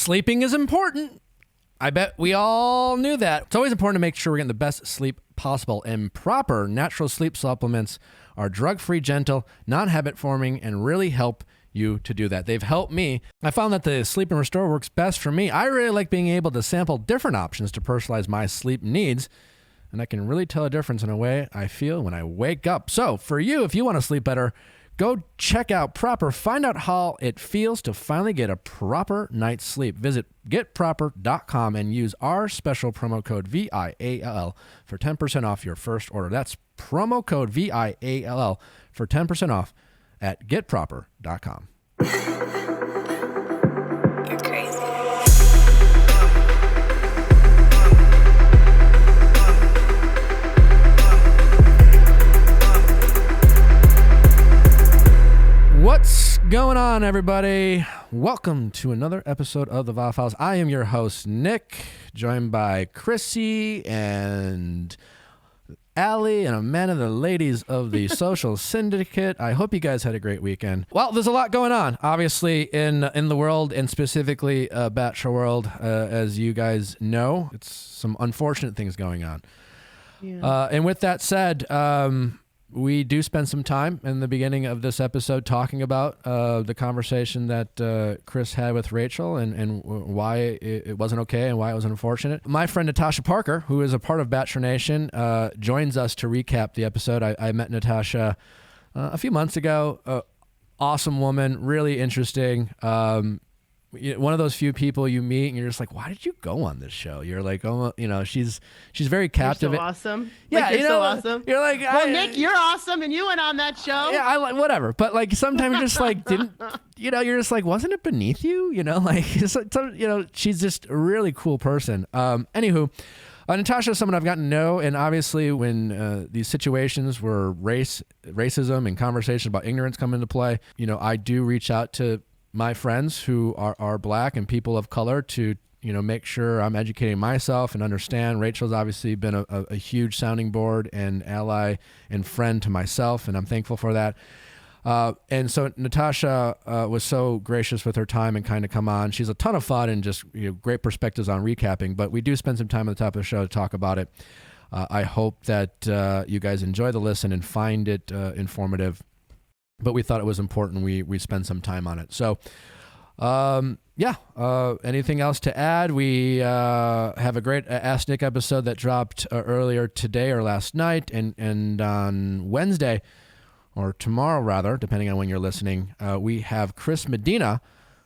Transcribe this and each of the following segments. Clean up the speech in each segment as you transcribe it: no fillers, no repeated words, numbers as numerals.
Sleeping is important. I bet we all knew that. It's always important to make sure we're getting the best sleep possible, and proper natural sleep supplements are drug-free, gentle, non-habit forming, and really help you to do that. They've helped me. I found that the Sleep and Restore works best for me. I really like being able to sample different options to personalize my sleep needs, and I can really tell a difference in a way I feel when I wake up. So for you, if you want to sleep better, go check out Proper. Find out how it feels to finally get a proper night's sleep. Visit getproper.com and use our special promo code VIALL for 10% off your first order. That's promo code VIALL for 10% off at getproper.com. You're crazy. What's going on, everybody? Welcome to another episode of the Viall Files. I am your host, Nick, joined by Chrissy and Allie and Amanda, the ladies of the Social Syndicate. I hope you guys had a great weekend. Well, there's a lot going on, obviously, in the world, and specifically Bachelor world. As you guys know, it's some unfortunate things going on. Yeah. And with that said, we do spend some time in the beginning of this episode talking about the conversation that Chris had with Rachel and why it wasn't okay and why it was unfortunate. My friend Natasha Parker, who is a part of Bachelor Nation, joins us to recap the episode. I met Natasha a few months ago. Awesome woman, really interesting. One of those few people you meet and you're just like, why did you go on this show? You're like, oh, she's very captivating. You're so awesome. Yeah, you're so awesome. You're like, well, Nick, you're awesome, and you went on that show. Yeah, I like whatever. But like sometimes you're just like, you're just like, wasn't it beneath you? Like, she's just a really cool person. Anywho. Natasha is someone I've gotten to know, and obviously when these situations where racism and conversations about ignorance come into play, I do reach out to my friends who are black and people of color to, make sure I'm educating myself and understand. Rachel's obviously been a huge sounding board and ally and friend to myself, and I'm thankful for that. And so Natasha was so gracious with her time and kind of come on. She's a ton of fun and just great perspectives on recapping, but we do spend some time at the top of the show to talk about it. I hope that you guys enjoy the listen and find it informative. But we thought it was important we spend some time on it. So, anything else to add? We have a great Ask Nick episode that dropped earlier today or last night. And on Wednesday, or tomorrow rather, depending on when you're listening, we have Chris Medina,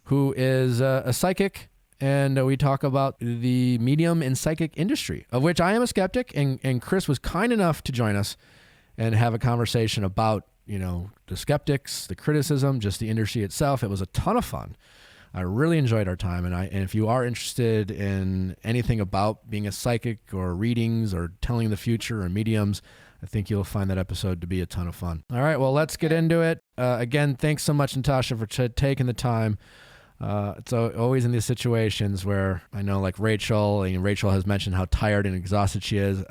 who is a psychic. And we talk about the medium and psychic industry, of which I am a skeptic. And Chris was kind enough to join us and have a conversation about the skeptics, the criticism, just the industry itself. It was a ton of fun. I really enjoyed our time. And if you are interested in anything about being a psychic or readings or telling the future or mediums, I think you'll find that episode to be a ton of fun. All right, well, let's get into it. Again, thanks so much, Natasha, for taking the time. It's always in these situations where I know like Rachel has mentioned how tired and exhausted she is.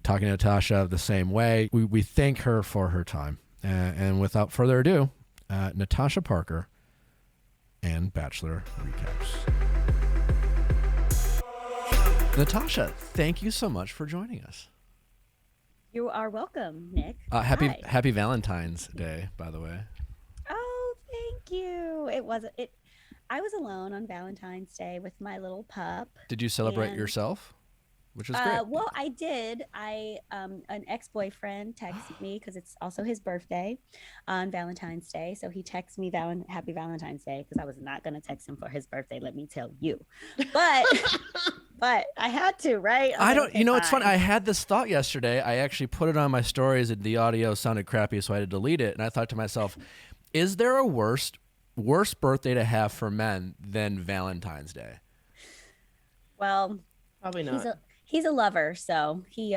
Talking to Natasha the same way. We thank her for her time. And without further ado, Natasha Parker and Bachelor Recaps. Natasha, thank you so much for joining us. You are welcome, Nick. Happy Valentine's Day, by the way. Oh, thank you. I was alone on Valentine's Day with my little pup. Did you celebrate yourself? Which is great. Well, I did. An ex-boyfriend texted me because it's also his birthday on Valentine's Day. So he texted me Happy Valentine's Day because I was not going to text him for his birthday. Let me tell you, but I had to, right? It's funny. I had this thought yesterday. I actually put it on my stories and the audio sounded crappy, so I had to delete it. And I thought to myself, is there a worse birthday to have for men than Valentine's Day? Well, probably not. He's a lover, so he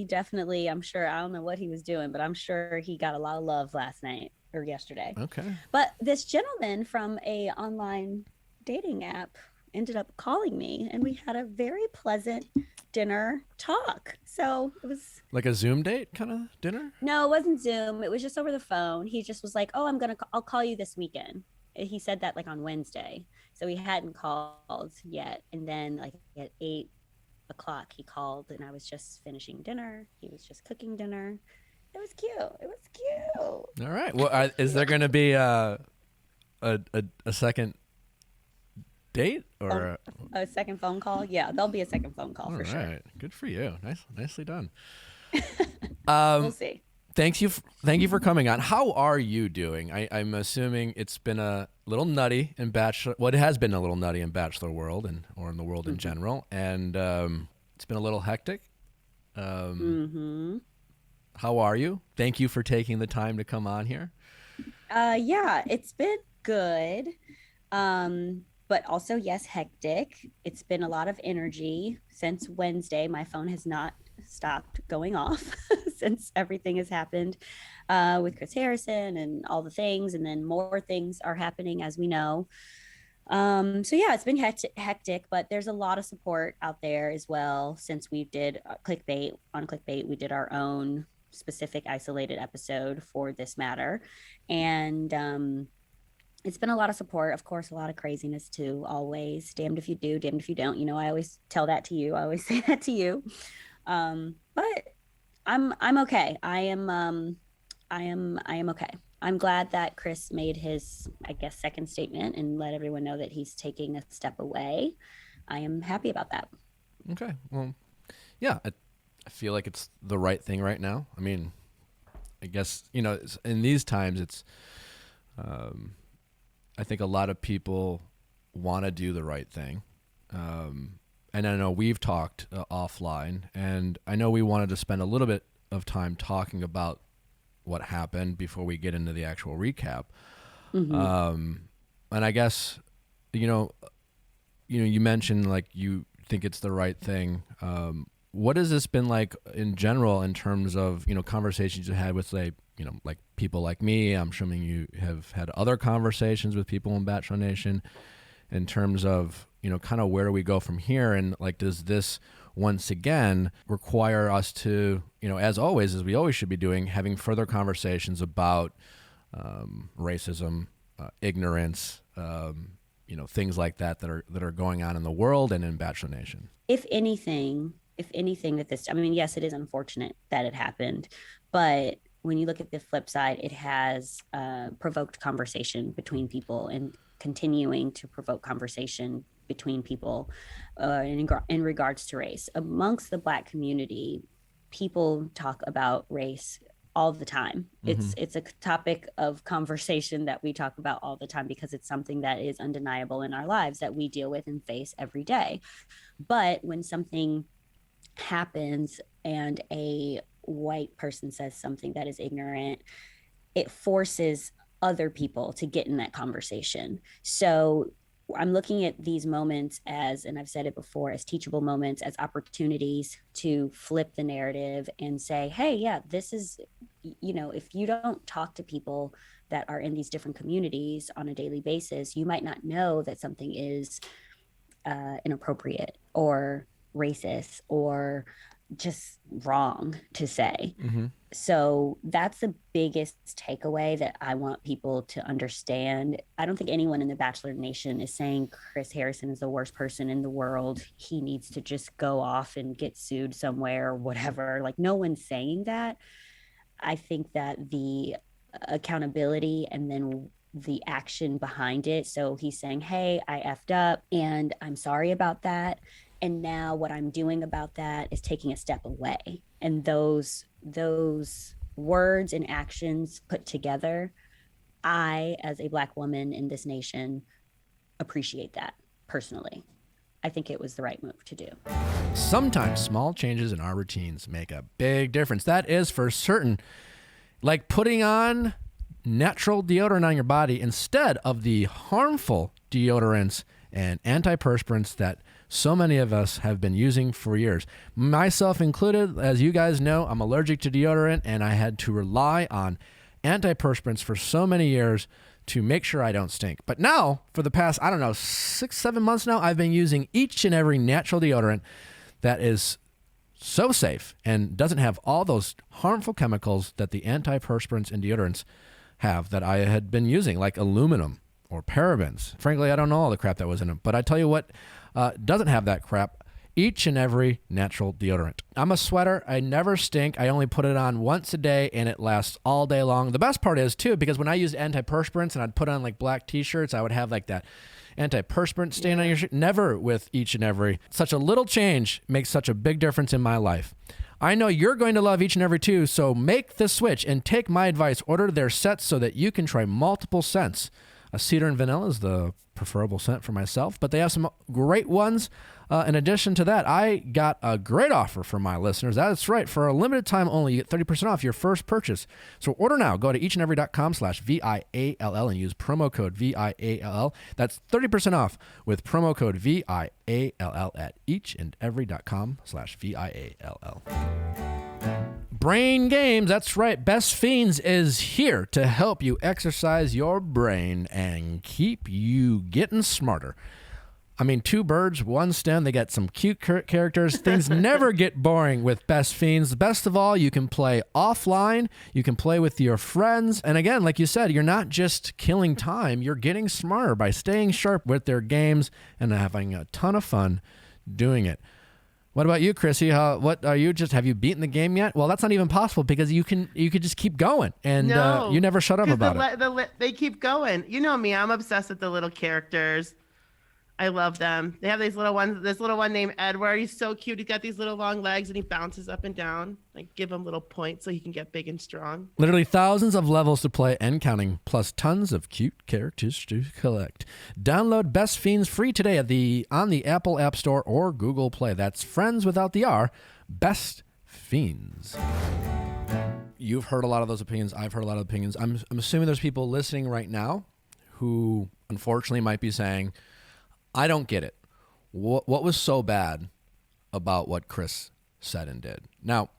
definitely, I'm sure, I don't know what he was doing, but I'm sure he got a lot of love last night or yesterday. Okay. But this gentleman from a online dating app ended up calling me, and we had a very pleasant dinner talk. So it was like a Zoom date kind of dinner? No, it wasn't Zoom. It was just over the phone. He just was like, "Oh, I'll call you this weekend." he said that like on Wednesday. So he hadn't called yet. And then like at 8 o'clock he called, and I was just finishing dinner. He was just cooking dinner. It was cute. It was cute. All right. Well, is there going to be a second date or a second phone call? Yeah, there'll be a second phone call for sure. All right. Good for you. Nicely done. We'll see. Thank you for coming on. How are you doing? I'm assuming it's been a little nutty in Bachelor. Well, it has been a little nutty in Bachelor world or in the world in general, and it's been a little hectic. How are you? Thank you for taking the time to come on here. Yeah, it's been good. But also, yes, hectic. It's been a lot of energy since Wednesday. My phone has not stopped going off since everything has happened with Chris Harrison and all the things. And then more things are happening, as we know. So yeah, it's been hectic, but there's a lot of support out there as well. Since we did Clickbait, we did our own specific isolated episode for this matter. And it's been a lot of support, of course, a lot of craziness too, always. Damned if you do, damned if you don't. You know, I always tell that to you. I always say that to you. But I'm okay. I am okay. I'm glad that Chris made his, I guess, second statement and let everyone know that he's taking a step away. I am happy about that. Okay. Well, yeah, I feel like it's the right thing right now. I mean, I guess, you know, in these times, it's, I think a lot of people want to do the right thing. And I know we've talked offline, and I know we wanted to spend a little bit of time talking about what happened before we get into the actual recap. And I guess, you mentioned like you think it's the right thing. What has this been like in general in terms of, conversations you had with like people like me? I'm assuming you have had other conversations with people in Bachelor Nation in terms of, kind of where do we go from here? And like, does this once again require us to, as always, as we always should be doing, having further conversations about racism, ignorance, things like that are going on in the world and in Bachelor Nation? If anything that this, I mean, yes, it is unfortunate that it happened, but when you look at the flip side, it has provoked conversation between people and continuing to provoke conversation between people in regards to race. Amongst the Black community, people talk about race all the time. It's a topic of conversation that we talk about all the time because it's something that is undeniable in our lives that we deal with and face every day. But when something happens and a white person says something that is ignorant, it forces other people to get in that conversation. So I'm looking at these moments as, and I've said it before, as teachable moments, as opportunities to flip the narrative and say, hey, yeah, this is, if you don't talk to people that are in these different communities on a daily basis, you might not know that something is inappropriate or racist or just wrong to say. So that's the biggest takeaway that I want people to understand. I don't think anyone in the Bachelor Nation is saying Chris Harrison is the worst person in the world. He needs to just go off and get sued somewhere or whatever. Like, no one's saying that. I think that the accountability and then the action behind it. So he's saying, hey, I effed up and I'm sorry about that. And now what I'm doing about that is taking a step away. And those words and actions put together, I, as a Black woman in this nation, appreciate that personally. I think it was the right move to do. Sometimes small changes in our routines make a big difference. That is for certain. Like putting on natural deodorant on your body instead of the harmful deodorants and antiperspirants that so many of us have been using for years. Myself included, as you guys know, I'm allergic to deodorant and I had to rely on antiperspirants for so many years to make sure I don't stink. But now, for the past, 6-7 months now, I've been using each and every natural deodorant that is so safe and doesn't have all those harmful chemicals that the antiperspirants and deodorants have that I had been using, like aluminum or parabens. Frankly, I don't know all the crap that was in them, but I tell you what doesn't have that crap. Each and every natural deodorant. I'm a sweater. I never stink. I only put it on once a day and it lasts all day long. The best part is too, because when I used antiperspirants and I'd put on like black t-shirts, I would have like that antiperspirant stain on your shirt. Never with each and every. Such a little change makes such a big difference in my life. I know you're going to love each and every too, so make the switch and take my advice. Order their sets so that you can try multiple scents. A cedar and vanilla is the preferable scent for myself, but they have some great ones. In addition to that, I got a great offer for my listeners. That's right. For a limited time only, you get 30% off your first purchase. So order now. Go to eachandevery.com/VIALL and use promo code VIALL. That's 30% off with promo code VIALL at eachandevery.com/VIALL. Brain games. That's right. Best Fiends is here to help you exercise your brain and keep you getting smarter. I mean, two birds, one stone. They got some cute characters. Things never get boring with Best Fiends. Best of all, you can play offline. You can play with your friends. And again, like you said, you're not just killing time. You're getting smarter by staying sharp with their games and having a ton of fun doing it. What about you, Chrissy? What are you have you beaten the game yet? Well, that's not even possible because you could just keep going and you never shut up about it. They keep going. You know me, I'm obsessed with the little characters. I love them. They have these little ones. This little one named Edward. He's so cute. He's got these little long legs and he bounces up and down. Like give him little points so he can get big and strong. Literally thousands of levels to play and counting, plus tons of cute characters to collect. Download Best Fiends free today on the Apple App Store or Google Play. That's friends without the R. Best Fiends. You've heard a lot of those opinions. I've heard a lot of opinions. I'm assuming there's people listening right now who unfortunately might be saying, I don't get it. What was so bad about what Chris said and did? Now,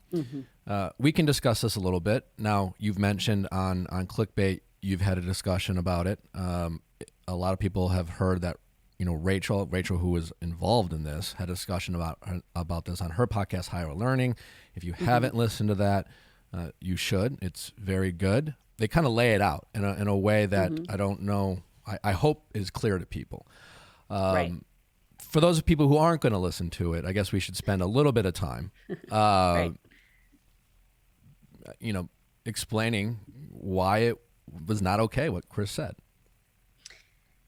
we can discuss this a little bit. Now, you've mentioned on Clickbait, you've had a discussion about it. A lot of people have heard that, Rachel, who was involved in this, had a discussion about this on her podcast, Higher Learning. If you haven't listened to that, you should. It's very good. They kind of lay it out in a way that I don't know, I hope is clear to people. Right. For those people who aren't going to listen to it, I guess we should spend a little bit of time, Right. Explaining why it was not okay what Chris said.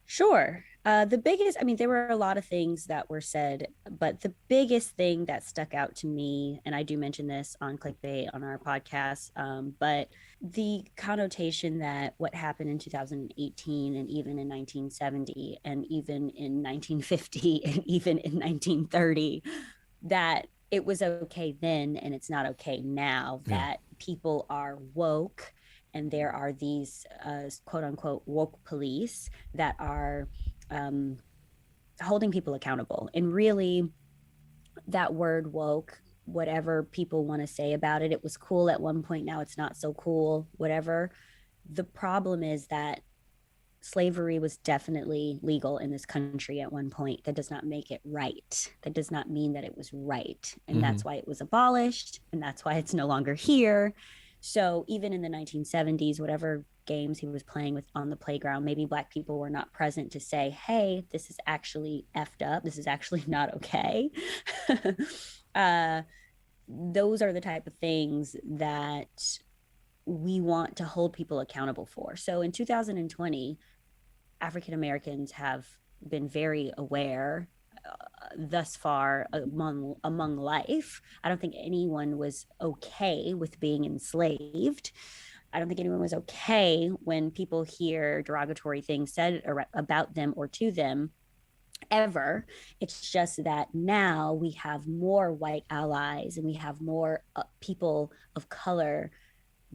Sure. There were a lot of things that were said, but the biggest thing that stuck out to me, and I do mention this on Clickbait on our podcast, but the connotation that what happened in 2018 and even in 1970 and even in 1950 and even in 1930, that it was okay then and it's not okay now, that people are woke and there are these quote unquote woke police that are holding people accountable. And really, that word woke, whatever people want to say about it, it was cool at one point, now it's not so cool, whatever. The problem is that slavery was definitely legal in this country at one point. That does not make it right. That does not mean that it was right. And that's why it was abolished, and that's why it's no longer here. So even in the 1970s, whatever games he was playing with on the playground, maybe Black people were not present to say, hey, this is actually effed up. This is actually not okay. Those are the type of things that we want to hold people accountable for. So in 2020, African Americans have been very aware thus far among life. I don't think anyone was okay with being enslaved. I don't think anyone was okay when people hear derogatory things said about them or to them ever. It's just that now we have more white allies and we have more people of color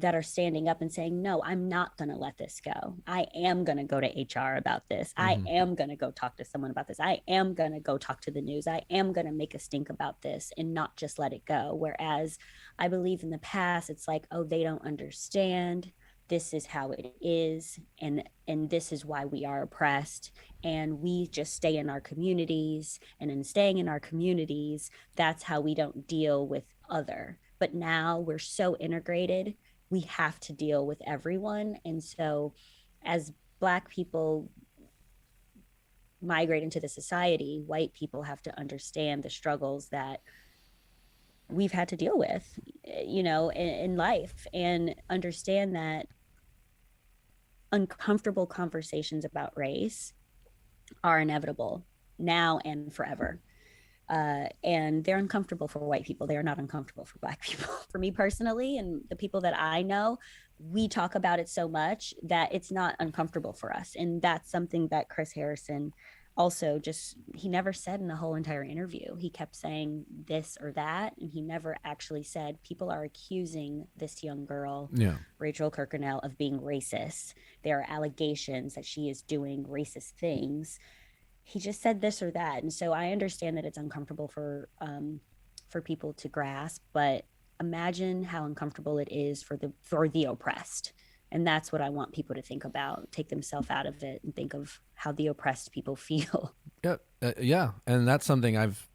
that are standing up and saying, no, I'm not going to let this go. I am going to go to HR about this. I am going to go talk to someone about this. I am going to go talk to the news. I am going to make a stink about this and not just let it go. Whereas I believe in the past, it's like, oh, they don't understand. This is how it is. And this is why we are oppressed. And we just stay in our communities. And in staying in our communities, that's how we don't deal with other. But now we're so integrated, we have to deal with everyone. And so as Black people, migrate into the society, white people have to understand the struggles that we've had to deal with, you know, in life, and understand that uncomfortable conversations about race are inevitable now and forever. And they're uncomfortable for white people. They are not uncomfortable for Black people. For me personally, and the people that I know, we talk about it so much that it's not uncomfortable for us. And that's something that Chris Harrison also he never said in the whole entire interview. He kept saying this or that, and he never actually said, people are accusing this young girl, Rachel Kirkconnell, of being racist. There are allegations that she is doing racist things. He just said this or that. And so I understand that it's uncomfortable for people to grasp, but imagine how uncomfortable it is for the oppressed. And that's what I want people to think about, take themselves out of it and think of how the oppressed people feel. Yeah. And that's something I've,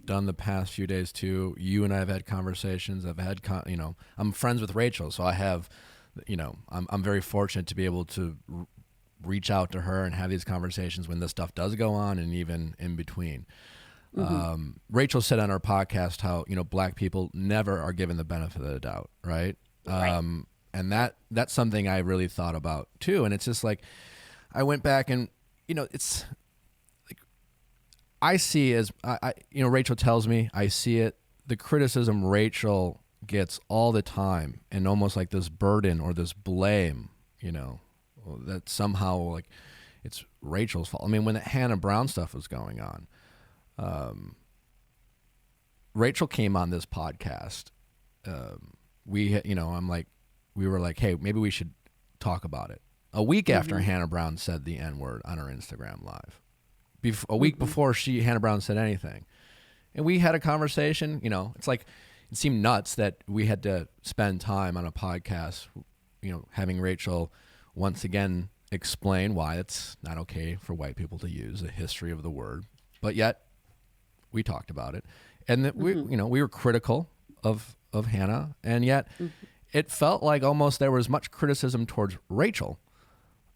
done the past few days too. You and I have had conversations. I've had, I'm friends with Rachel. So I have, I'm very fortunate to be able to reach out to her and have these conversations when this stuff does go on, and even in between. Mm-hmm. Rachel said on our podcast how, Black people never are given the benefit of the doubt. Right. Right. And that's something I really thought about too. And it's just like, I went back and, it's like, I see as Rachel tells me, I see it, the criticism Rachel gets all the time, and almost like this burden or this blame, that somehow like it's Rachel's fault. I mean, when the Hannah Brown stuff was going on, Rachel came on this podcast. We were like, hey, maybe we should talk about it. A week after Hannah Brown said the N-word on her Instagram live. A week before Hannah Brown said anything. And we had a conversation, it's like, it seemed nuts that we had to spend time on a podcast, having Rachel once again explain why it's not okay for white people to use the history of the word. But yet, we talked about it. And that we were critical of Hannah, and yet it felt like almost there was much criticism towards Rachel,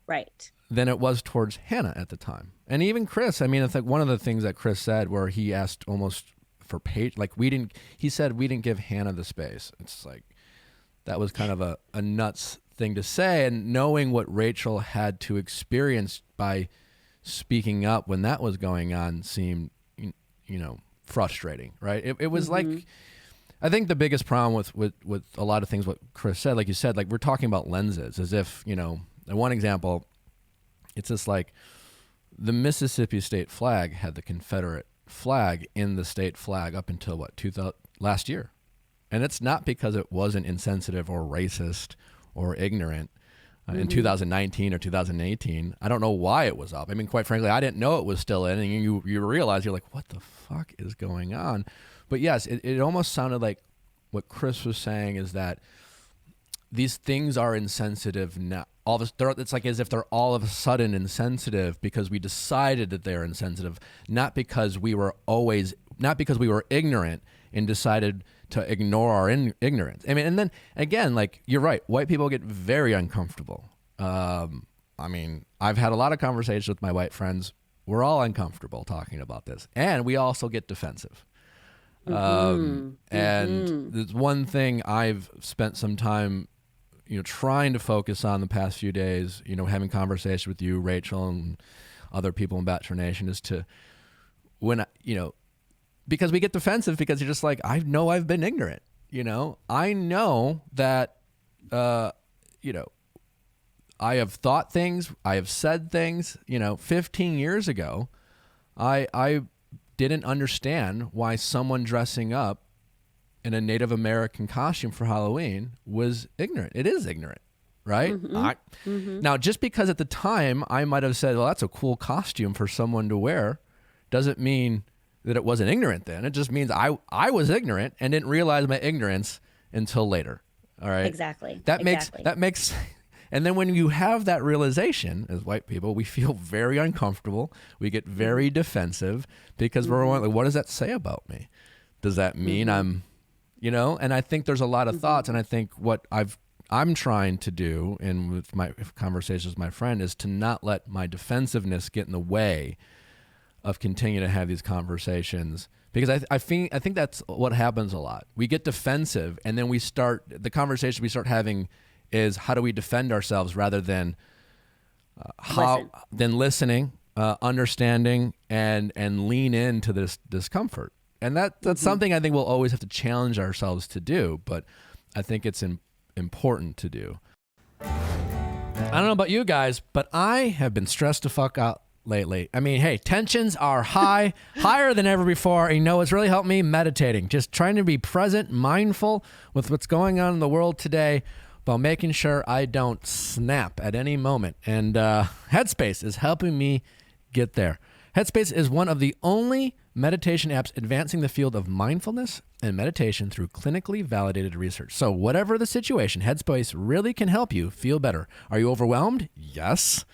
right, than it was towards Hannah at the time. And even Chris, I mean, it's like one of the things that Chris said where he asked almost for page, like he said we didn't give Hannah the space. It's like, that was kind of a nuts thing to say. And knowing what Rachel had to experience by speaking up when that was going on seemed, frustrating, right? It was like, I think the biggest problem with a lot of things, what Chris said, like you said, like we're talking about lenses as if, and one example, it's just like the Mississippi state flag had the Confederate flag in the state flag up until last year. And it's not because it wasn't insensitive or racist or ignorant in 2019 or 2018. I don't know why it was up. I mean, quite frankly, I didn't know it was still in, and you realize, you're like, what the fuck is going on? But yes, it almost sounded like what Chris was saying is that these things are insensitive now. It's like as if they're all of a sudden insensitive because we decided that they're insensitive, not because we were ignorant and decided to ignore our ignorance. I mean, and then again, like you're right, white people get very uncomfortable. I mean, I've had a lot of conversations with my white friends. We're all uncomfortable talking about this, and we also get defensive. And there's one thing I've spent some time, trying to focus on the past few days, having conversations with you, Rachel, and other people in Bachelor Nation, is to because we get defensive because you're just like, I know I've been ignorant. I know that, I have thought things, I have said things, 15 years ago, I didn't understand why someone dressing up in a Native American costume for Halloween was ignorant. It is ignorant, right? Now, just because at the time I might have said, well, that's a cool costume for someone to wear, doesn't mean that it wasn't ignorant then. It just means I was ignorant and didn't realize my ignorance until later. All right. Exactly. That makes, and then when you have that realization as white people, we feel very uncomfortable. We get very defensive because we're like, what does that say about me? Does that mean I'm, and I think there's a lot of thoughts. And I think what I've I'm trying to do, and with my conversations with my friend, is to not let my defensiveness get in the way of continuing to have these conversations, because I think that's what happens a lot. We get defensive, and then the conversation we start having is how do we defend ourselves rather than listening, understanding, and lean into this discomfort. And that's something I think we'll always have to challenge ourselves to do, but I think it's important to do. I don't know about you guys, but I have been stressed to fuck out lately. I mean, hey, tensions are high, higher than ever before. And it's really helped me meditating, just trying to be present, mindful with what's going on in the world today, while making sure I don't snap at any moment. And Headspace is helping me get there. Headspace is one of the only meditation apps advancing the field of mindfulness and meditation through clinically validated research. So whatever the situation, Headspace really can help you feel better. Are you overwhelmed? Yes.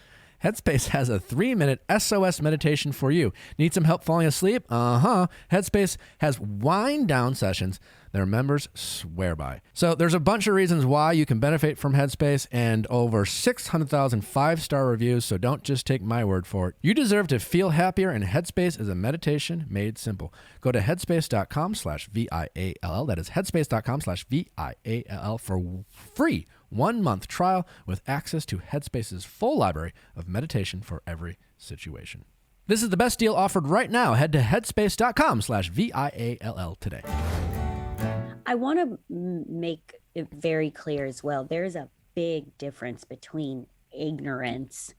Headspace has a 3-minute SOS meditation for you. Need some help falling asleep? Headspace has wind down sessions their members swear by. So there's a bunch of reasons why you can benefit from Headspace, and over 600,000 5-star reviews, so don't just take my word for it. You deserve to feel happier, and Headspace is a meditation made simple. Go to headspace.com/VIALL. That is headspace.com/VIALL for free 1-month trial with access to Headspace's full library of meditation for every situation. This is the best deal offered right now. Head to headspace.com/VIALL today. I want to make it very clear as well. There's a big difference between ignorance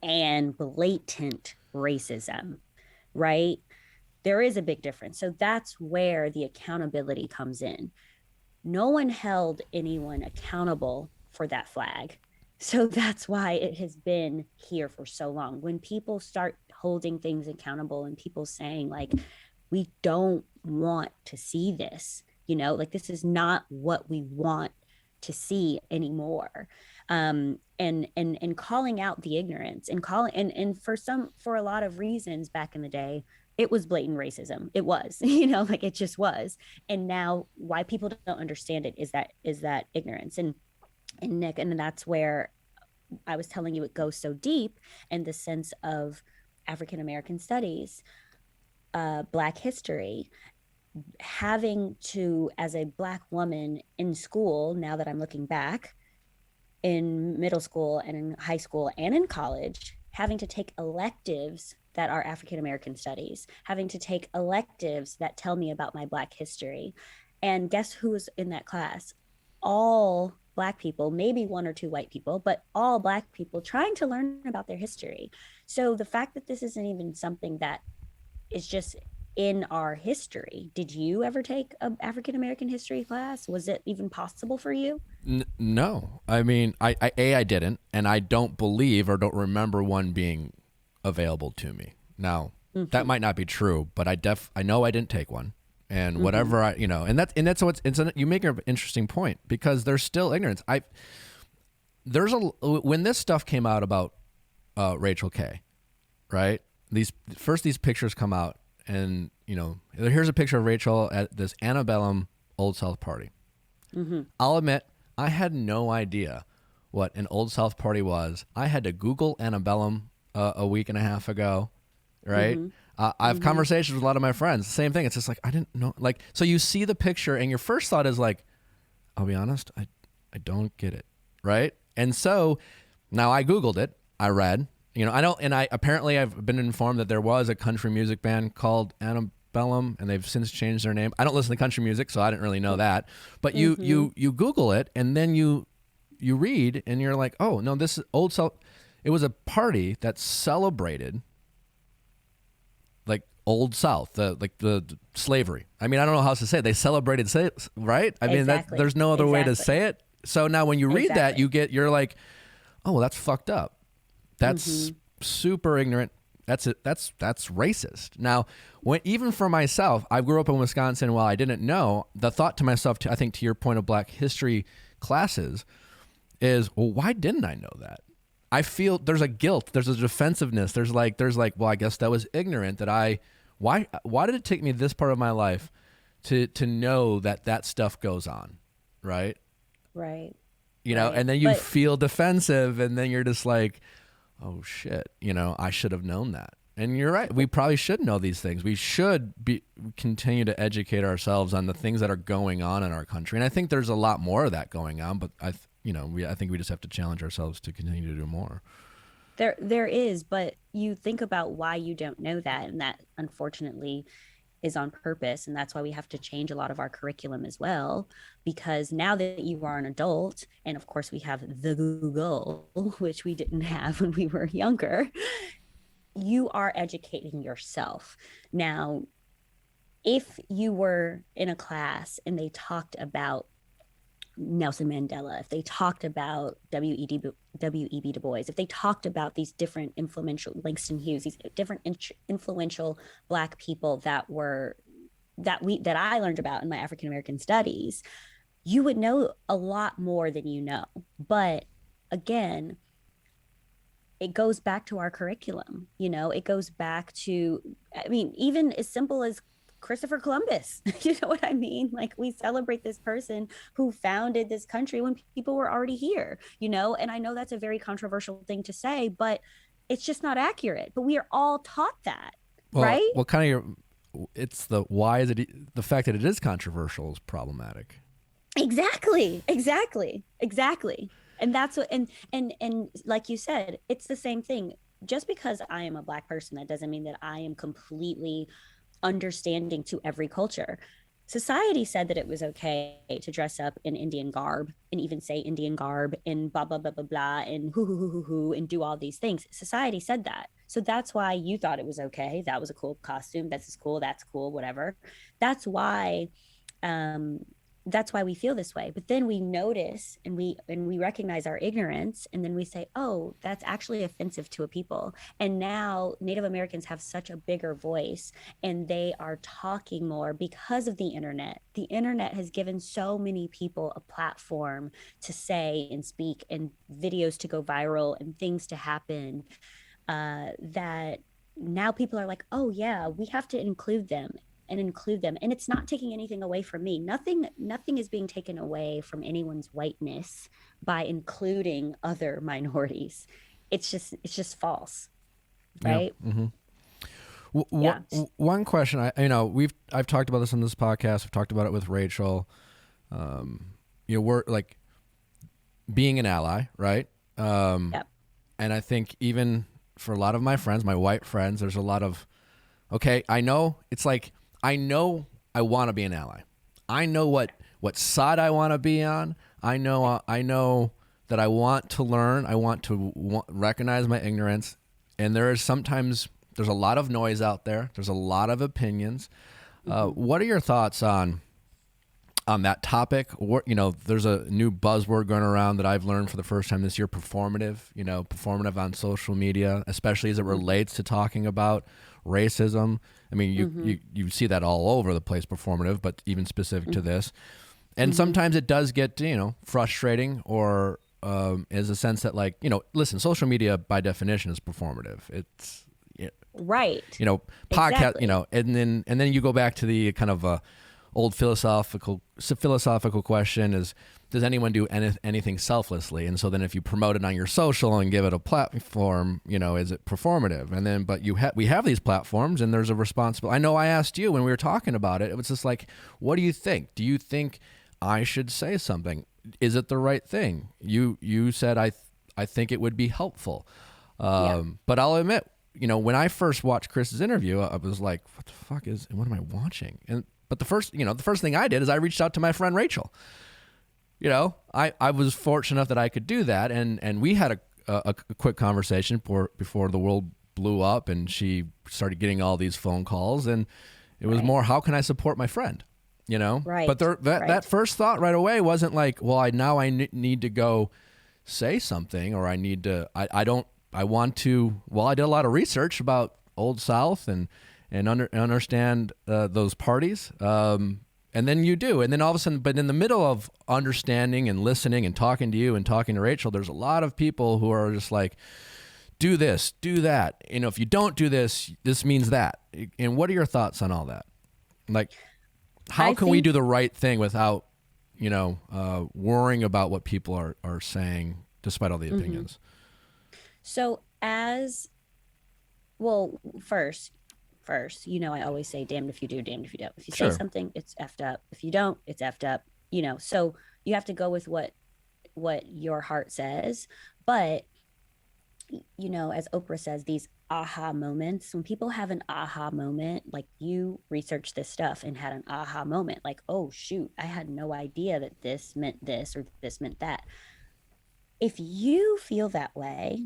and blatant racism, right? There is a big difference. So that's where the accountability comes in. No one held anyone accountable for that flag. So that's why it has been here for so long. When people start holding things accountable and people saying like, we don't want to see this, this is not what we want to see anymore. And calling out the ignorance and for a lot of reasons back in the day, it was blatant racism. It was, it just was. And now why people don't understand it is that ignorance. And Nick, and that's where I was telling you it goes so deep in the sense of African-American studies, Black history, having to, as a Black woman in school, now that I'm looking back, in middle school and in high school and in college, having to take electives that are African-American studies, having to take electives that tell me about my Black history. And guess who was in that class? All Black people, maybe 1 or 2 white people, but all Black people trying to learn about their history. So the fact that this isn't even something that is just in our history. Did you ever take an African-American history class? Was it even possible for you? No. I mean, I didn't, and I don't believe or don't remember one being available to me. Now, that might not be true, but I know I didn't take one. And whatever and that's what's you make an interesting point, because there's still ignorance. When this stuff came out about Rachel K, right? These pictures come out, and here's a picture of Rachel at this antebellum Old South party. I'll admit, I had no idea what an Old South party was. I had to Google antebellum a week and a half ago, right? I have conversations with a lot of my friends. Same thing. It's just like, I didn't know. Like, so you see the picture and your first thought is like, I'll be honest, I don't get it, right? And so now I Googled it. I read, apparently I've been informed that there was a country music band called Antebellum, and they've since changed their name. I don't listen to country music, so I didn't really know that. But you Google it, and then you read, and you're like, oh no, this is Old South. It was a party that celebrated like Old South, the slavery. I mean, I don't know how else to say it. They celebrated, right? I mean, Exactly. There's no other way to say it. So now when you read that, you're like, oh, well, that's fucked up. That's super ignorant. That's it. That's racist. Now, even for myself, I grew up in Wisconsin. While I didn't know, the thought to myself, I think to your point of Black history classes, is, well, why didn't I know that? I feel there's a guilt, there's a defensiveness, there's like, well, I guess that was ignorant. Why did it take me this part of my life to know that stuff goes on, right? Right. you know, Right. and then you But feel defensive, and then you're just like, oh shit, you know, I should have known that. And you're right. We probably should know these things. We should continue to educate ourselves on the things that are going on in our country. And I think there's a lot more of that going on, but I think we just have to challenge ourselves to continue to do more. there is, but you think about why you don't know that, and that unfortunately is on purpose, and that's why we have to change a lot of our curriculum as well, because now that you are an adult, and of course we have the Google, which we didn't have when we were younger, you are educating yourself. Now, if you were in a class and they talked about Nelson Mandela, if they talked about W.E.B. Du Bois, if they talked about these different influential, Langston Hughes, these different influential Black people that I learned about in my African American studies, you would know a lot more than you know. But again, it goes back to our curriculum. You know, it goes back to, I mean, even as simple as Christopher Columbus. You know what I mean? Like, we celebrate this person who founded this country when people were already here, you know? And I know that's a very controversial thing to say, but it's just not accurate. But we are all taught that, right? Well, kind of why is it, the fact that it is controversial is problematic. Exactly. And that's what, and like you said, it's the same thing. Just because I am a Black person, that doesn't mean that I am completely understanding to every culture. Society said that it was okay to dress up in Indian garb and even say Indian garb and blah, blah, blah, blah, blah, and hoo, and do all these things. Society said that. So that's why you thought it was okay. That was a cool costume. That's cool, whatever. That's why we feel this way. But then we notice and we recognize our ignorance, and then we say, oh, that's actually offensive to a people. And now Native Americans have such a bigger voice, and they are talking more because of the internet. The internet has given so many people a platform to say and speak, and videos to go viral, and things to happen, that now people are like, oh yeah, we have to include them. And it's not taking anything away from me. Nothing is being taken away from anyone's whiteness by including other minorities. It's just false, right? Yeah. Mm-hmm. One question, I've talked about this on this podcast. I've talked about it with Rachel. We're like being an ally, right? Yep. And I think even for a lot of my friends, my white friends, there's a lot of, okay, I know I want to be an ally. I know what side I want to be on. I know that I want to learn. I want to recognize my ignorance. And there's a lot of noise out there. There's a lot of opinions. What are your thoughts on that topic? Or, there's a new buzzword going around that I've learned for the first time this year, performative. Performative on social media, especially as it relates to talking about racism. I mean, you see that all over the place, performative, but even specific to this. And sometimes it does get, frustrating, or is a sense that, like, listen, social media by definition is performative. It's right. Podcast, exactly. And then you go back to the kind of old philosophical question is, does anyone do anything selflessly? And so then if you promote it on your social and give it a platform, is it performative? And then, but we have these platforms, and there's a responsibility. I know I asked you when we were talking about it, it was just like, what do you think? Do you think I should say something? Is it the right thing? You said, I think it would be helpful. But I'll admit, when I first watched Chris's interview, I was like, what am I watching? But the first thing I did is I reached out to my friend Rachel. I was fortunate enough that I could do that, and we had a quick conversation before the world blew up, and she started getting all these phone calls, and it was more, how can I support my friend? Right. But that first thought right away wasn't like, well, I need to go say something, or I need to. I want to. Well, I did a lot of research about Old South and understand those parties. And then you do. And then all of a sudden, but in the middle of understanding and listening and talking to you and talking to Rachel, there's a lot of people who are just like, do this, do that. If you don't do this, this means that. And what are your thoughts on all that? Like, how can we do the right thing without worrying about what people are saying despite all the opinions. So as well, first, I always say damned if you do, damned if you don't. If you say something, it's effed up. If you don't, it's effed up. So you have to go with what your heart says. But as Oprah says, these aha moments, when people have an aha moment, like you researched this stuff and had an aha moment, like, oh shoot, I had no idea that this meant this or this meant that. If you feel that way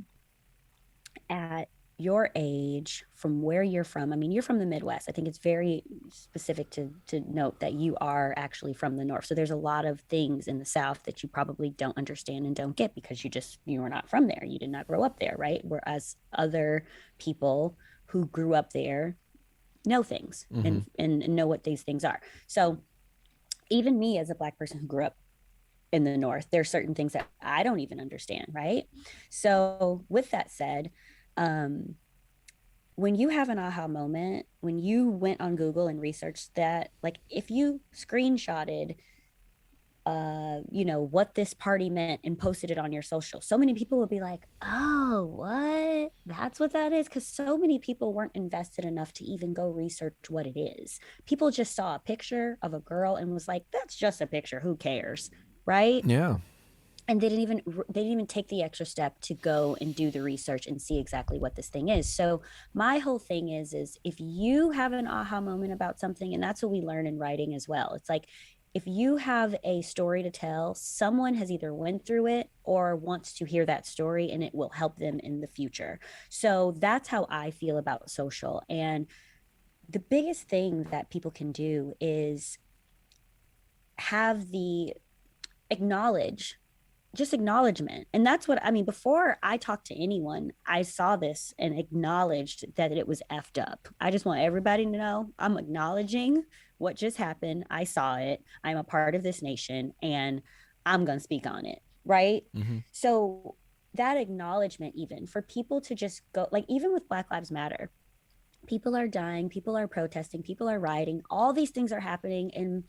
at your age, from where you're from, I mean, you're from the Midwest. I think it's very specific to note that you are actually from the North. So there's a lot of things in the South that you probably don't understand and don't get because you were not from there. You did not grow up there, right? Whereas other people who grew up there know things and know what these things are. So even me as a Black person who grew up in the North, there are certain things that I don't even understand, right? So with that said, when you have an aha moment, when you went on Google and researched that, like if you screenshotted, what this party meant and posted it on your social, so many people would be like, oh, what? That's what that is? Because so many people weren't invested enough to even go research what it is. People just saw a picture of a girl and was like, that's just a picture. Who cares? Right? Yeah. And they didn't even take the extra step to go and do the research and see exactly what this thing is. So my whole thing is if you have an aha moment about something, and that's what we learn in writing as well. It's like, if you have a story to tell, someone has either went through it or wants to hear that story, and it will help them in the future. So that's how I feel about social. And the biggest thing that people can do is have the acknowledgement. And that's what I mean. Before I talked to anyone, I saw this and acknowledged that it was effed up. I just want everybody to know I'm acknowledging what just happened. I saw it. I'm a part of this nation and I'm going to speak on it. Right. So that acknowledgement, even for people to just go, like, even with Black Lives Matter, people are dying, people are protesting, people are rioting, all these things are happening. And,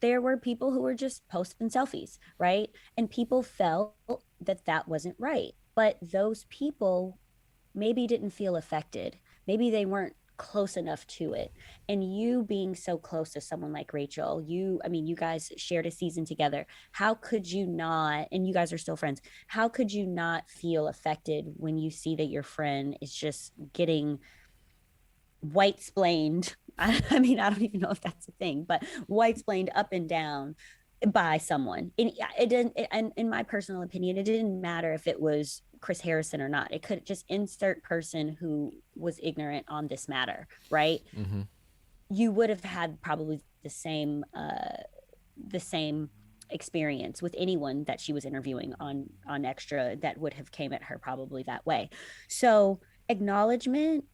there were people who were just posting selfies, right? And people felt that that wasn't right. But those people maybe didn't feel affected. Maybe they weren't close enough to it. And you being so close to someone like Rachel, you guys shared a season together. How could you not, and you guys are still friends, how could you not feel affected when you see that your friend is just getting white splained? I mean, I don't even know if that's a thing, but white splained up and down by someone. And it didn't, and in my personal opinion, it didn't matter if it was Chris Harrison or not. It could just insert person who was ignorant on this matter, right? You would have had probably the same experience with anyone that she was interviewing on Extra that would have came at her probably that way. So acknowledgement,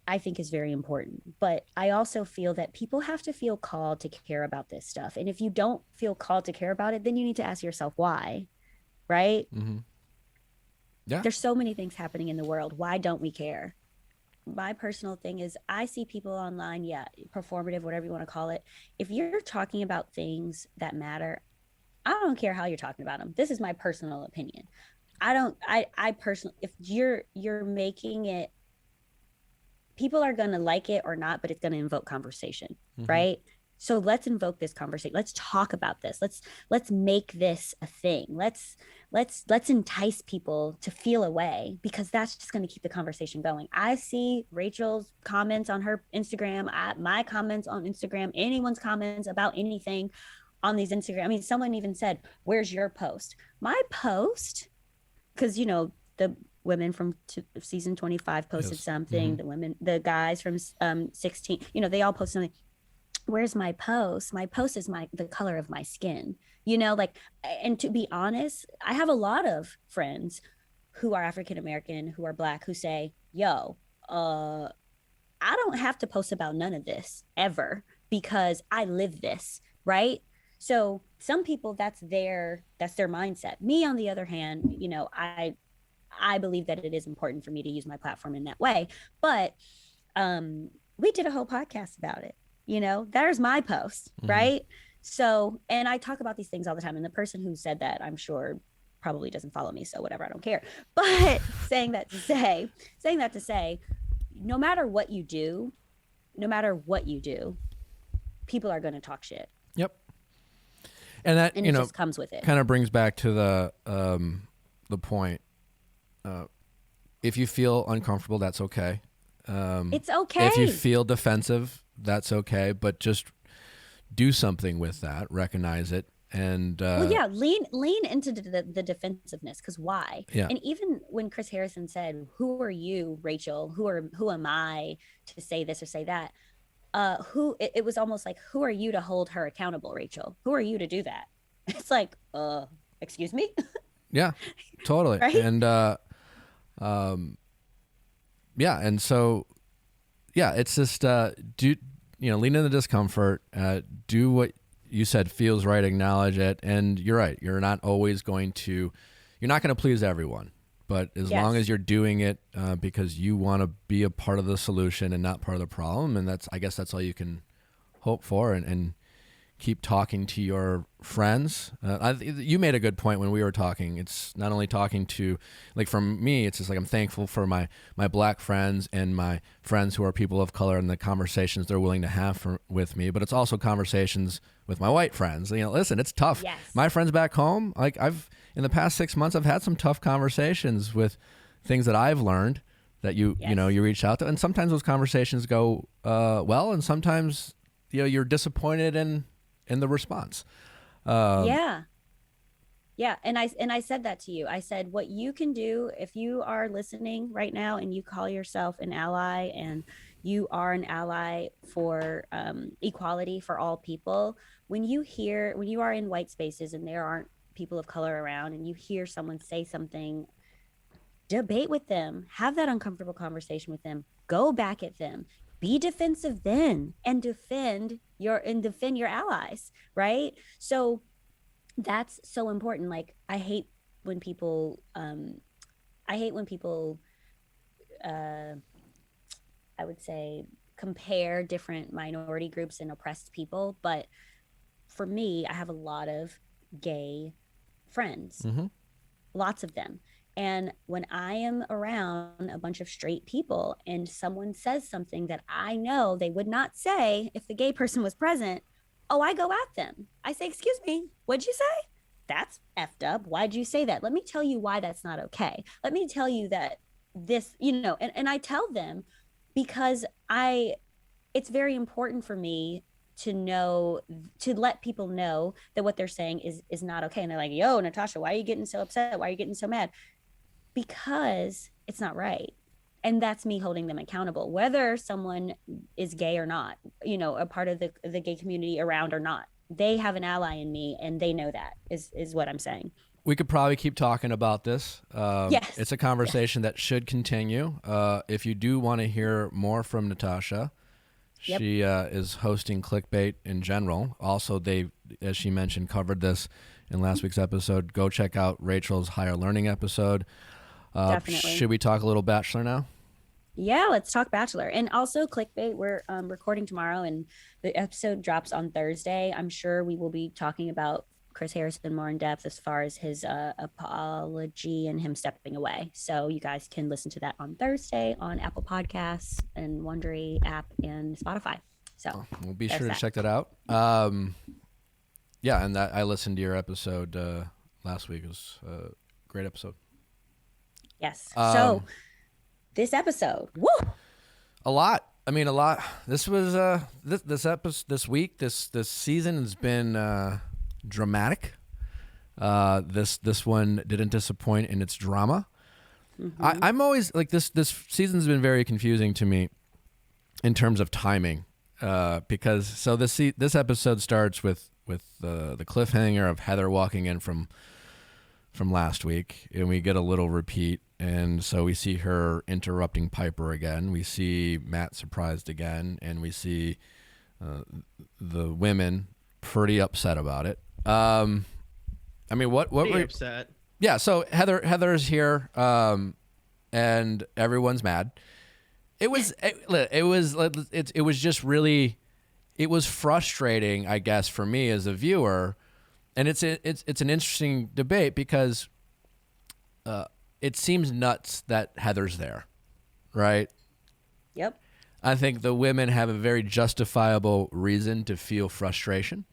I think, is very important. But I also feel that people have to feel called to care about this stuff. And if you don't feel called to care about it, then you need to ask yourself why, right? Yeah. There's so many things happening in the world. Why don't we care? My personal thing is I see people online, performative, whatever you want to call it. If you're talking about things that matter, I don't care how you're talking about them. This is my personal opinion. I personally, if you're making it, people are going to like it or not, but it's going to invoke conversation, right? So let's invoke this conversation. Let's talk about this. Let's make this a thing. Let's entice people to feel a way, because that's just going to keep the conversation going. I see Rachel's comments on her Instagram, my comments on Instagram, anyone's comments about anything on these Instagram. I mean, someone even said, "Where's your post?" My post, because the women from season 25 posted something. The guys from 16, they all posted something. Where's my post? My post is the color of my skin, and to be honest, I have a lot of friends who are African-American, who are Black, who say, yo, I don't have to post about none of this ever because I live this, right? So some people, that's their mindset. Me, on the other hand, I believe that it is important for me to use my platform in that way. But we did a whole podcast about it. There's my post, right? So, and I talk about these things all the time. And the person who said that, I'm sure, probably doesn't follow me. So whatever, I don't care. But saying that to say, no matter what you do, people are going to talk shit. Yep. And that, And it just comes with it. kind of brings back to the point. If you feel uncomfortable, that's okay. It's okay. If you feel defensive, that's okay. But just do something with that. Recognize it. And lean into the defensive-ness, because why? Yeah. And even when Chris Harrison said, "Who are you, Rachel? Who am I to say this or say that?" It was almost like, who are you to hold her accountable, Rachel? Who are you to do that? It's like, excuse me? Yeah, totally. Right? And and so it's just lean into the discomfort, do what you said feels right, acknowledge it. And you're right, you're not going to please everyone, but as long as you're doing it because you want to be a part of the solution and not part of the problem, and I guess that's all you can hope for. And keep talking to your friends. You made a good point when we were talking. It's not only talking to, like, from me, it's just like I'm thankful for my black friends and my friends who are people of color and the conversations they're willing to have with me. But it's also conversations with my white friends. Listen, it's tough. Yes. My friends back home, like in the past 6 months, I've had some tough conversations with things that I've learned that you reach out to, and sometimes those conversations go well, and sometimes you're disappointed in the response. And I said that to you. I said, what you can do if you are listening right now and you call yourself an ally and you are an ally for equality for all people, when you are in white spaces and there aren't people of color around and you hear someone say something, debate with them, have that uncomfortable conversation with them, go back at them, be defensive then, and defend your allies, right? So that's so important. Like, I hate when people I would say compare different minority groups and oppressed people, but for me, I have a lot of gay friends, lots of them. And when I am around a bunch of straight people and someone says something that I know they would not say if the gay person was present, I go at them. I say, excuse me, what'd you say? That's effed up. Why'd you say that? Let me tell you why that's not okay. Let me tell you that this, and I tell them because it's very important for me to let people know that what they're saying is not okay. And they're like, yo, Natasha, why are you getting so upset? Why are you getting so mad? Because it's not right. And that's me holding them accountable, whether someone is gay or not, a part of the gay community around or not. They have an ally in me, and they know that is what I'm saying. We could probably keep talking about this. Yes. It's a conversation that should continue. If you do want to hear more from Natasha, she is hosting Clickbait in general. Also, they, as she mentioned, covered this in last week's episode. Go check out Rachel's Higher Learning episode. Definitely. Should we talk a little Bachelor now? Yeah, let's talk Bachelor. And also Clickbait, we're recording tomorrow and the episode drops on Thursday. I'm sure we will be talking about Chris Harrison more in depth as far as his apology and him stepping away. So you guys can listen to that on Thursday on Apple Podcasts and Wondery app and Spotify. So we'll be sure to check that out. And that I listened to your episode last week. It was a great episode. Yes. So this episode, woo! A lot. I mean, a lot. This was this episode, this season has been dramatic. This one didn't disappoint in its drama. I'm always like this season's been very confusing to me in terms of timing, because this episode starts with the cliffhanger of Heather walking in from last week, and we get a little repeat, and so we see her interrupting Piper again. We see Matt surprised again, and we see the women pretty upset about it. I mean, what were upset? Yeah, so Heather's here, and everyone's mad. It was just really it was frustrating, I guess, for me as a viewer. And it's an interesting debate because it seems nuts that Heather's there, right? Yep. I think the women have a very justifiable reason to feel frustration.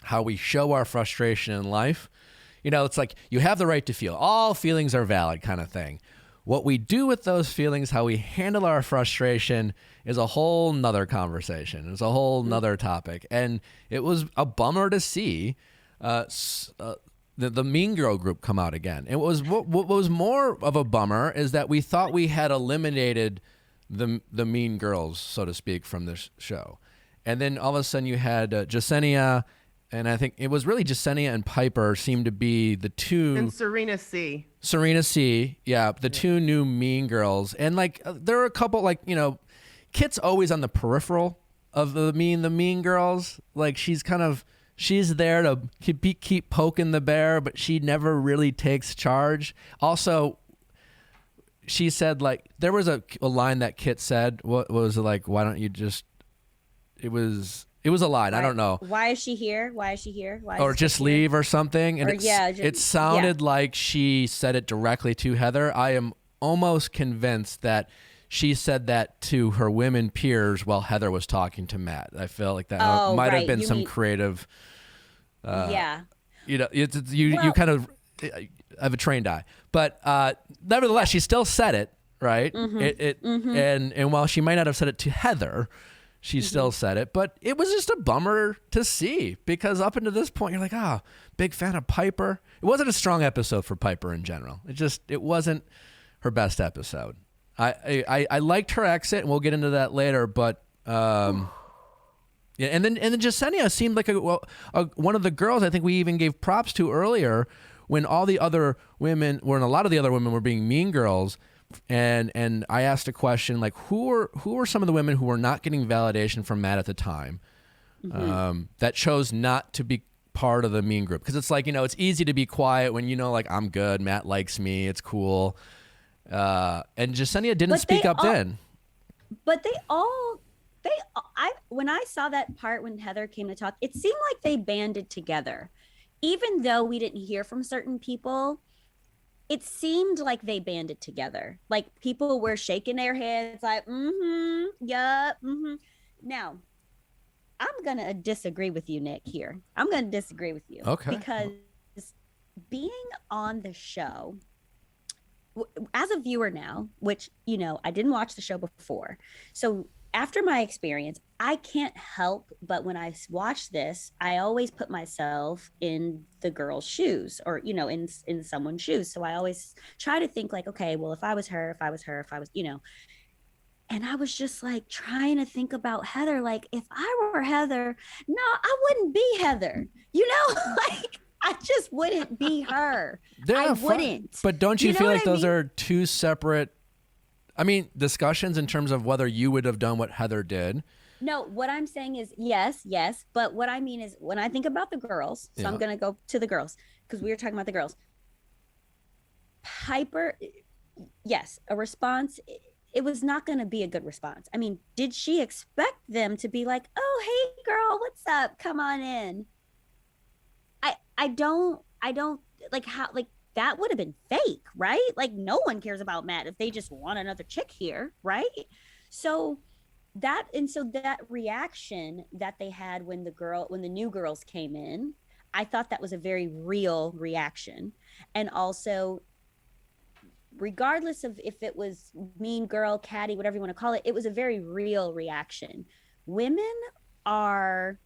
How we show our frustration in life, it's like you have the right to feel. All feelings are valid kind of thing. What we do with those feelings, how we handle our frustration is a whole nother conversation. It's a whole nother topic. And it was a bummer to see the Mean Girl group come out again. It was what was more of a bummer is that we thought we had eliminated the Mean Girls, so to speak, from this show. And then all of a sudden you had Jasenia, and I think it was really Jasenia and Piper seemed to be the two. And Serena C. Serena C, yeah, the two new Mean Girls. And like there are a couple, like, Kit's always on the peripheral of the Mean Girls. Like she's there to keep poking the bear, but she never really takes charge. Also, she said, like, there was a line that Kit said. What was it, like, why don't you just, it was a line. I don't know. Why is she here? Why is she here? Or just leave or something. And it sounded yeah. like she said it directly to Heather. I am almost convinced that she said that to her women peers while Heather was talking to Matt. I feel like that might have been some creative. Yeah. You kind of have a trained eye, but nevertheless, she still said it, right? And while she might not have said it to Heather, she still said it. But it was just a bummer to see because up until this point, you're like, big fan of Piper. It wasn't a strong episode for Piper in general. It wasn't her best episode. I liked her exit, and we'll get into that later. But yeah, and then Jasenia seemed like one of the girls I think we even gave props to earlier when all the other women, when a lot of the other women were being mean girls. And I asked a question like, who were some of the women who were not getting validation from Matt at the time, that chose not to be part of the mean group? Because it's like, it's easy to be quiet when like I'm good, Matt likes me, it's cool. And Jasenia didn't speak up then. But when I saw that part when Heather came to talk, it seemed like they banded together, even though we didn't hear from certain people. It seemed like they banded together. Like people were shaking their heads like, yup, Now, I'm going to disagree with you, Nick, here. I'm going to disagree with you. Okay. Because being on the show, as a viewer now, which, I didn't watch the show before. So after my experience, I can't help but when I watch this, I always put myself in the girl's shoes or, in someone's shoes. So I always try to think like, okay, well, if I was her, and I was just like trying to think about Heather. Like if I were Heather, no, I wouldn't be Heather, like I just wouldn't be her. I wouldn't. But don't you feel like those are two separate, discussions in terms of whether you would have done what Heather did? No, what I'm saying is yes. But what I mean is when I think about the girls, so I'm going to go to the girls because we were talking about the girls. Piper, yes, a response. It was not going to be a good response. Did she expect them to be like, oh, hey, girl, what's up? Come on in. I don't like how, like, that would have been fake, right? Like no one cares about Matt if they just want another chick here, right? So that reaction that they had when the new girls came in, I thought that was a very real reaction. And also, regardless of if it was mean girl, catty, whatever you want to call it, it was a very real reaction. Women are,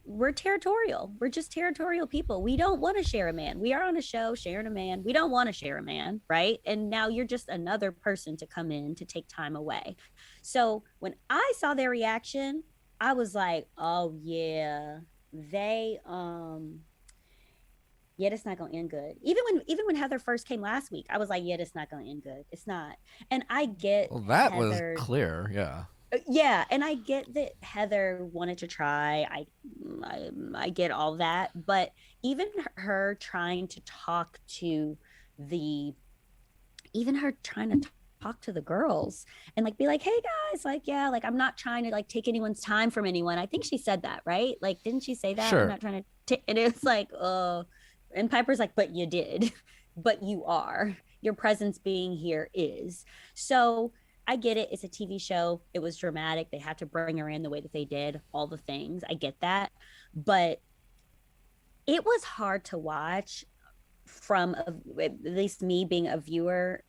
we're territorial. We're just territorial people. We don't want to share a man. We are on a show sharing a man. We don't want to share a man, right? And now you're just another person to come in to take time away. So when I saw their reaction, I was like, oh yeah, that's not gonna end good. Even when Heather first came last week, I was like, yeah, that's not gonna end good. It's not. And I get that Heather, was clear, yeah. Yeah, and I get that Heather wanted to try. I get all that, but even her trying to talk to talk to the girls and like be like, hey guys, like, yeah, like I'm not trying to like take anyone's time from anyone. I think she said that, right? Like, didn't she say that? Sure. I'm not trying to and it's like, and Piper's like, but you did. But you are. Your presence being here is. So I get it. It's a TV show. It was dramatic. They had to bring her in the way that they did, all the things. I get that. But it was hard to watch from at least me being a viewer,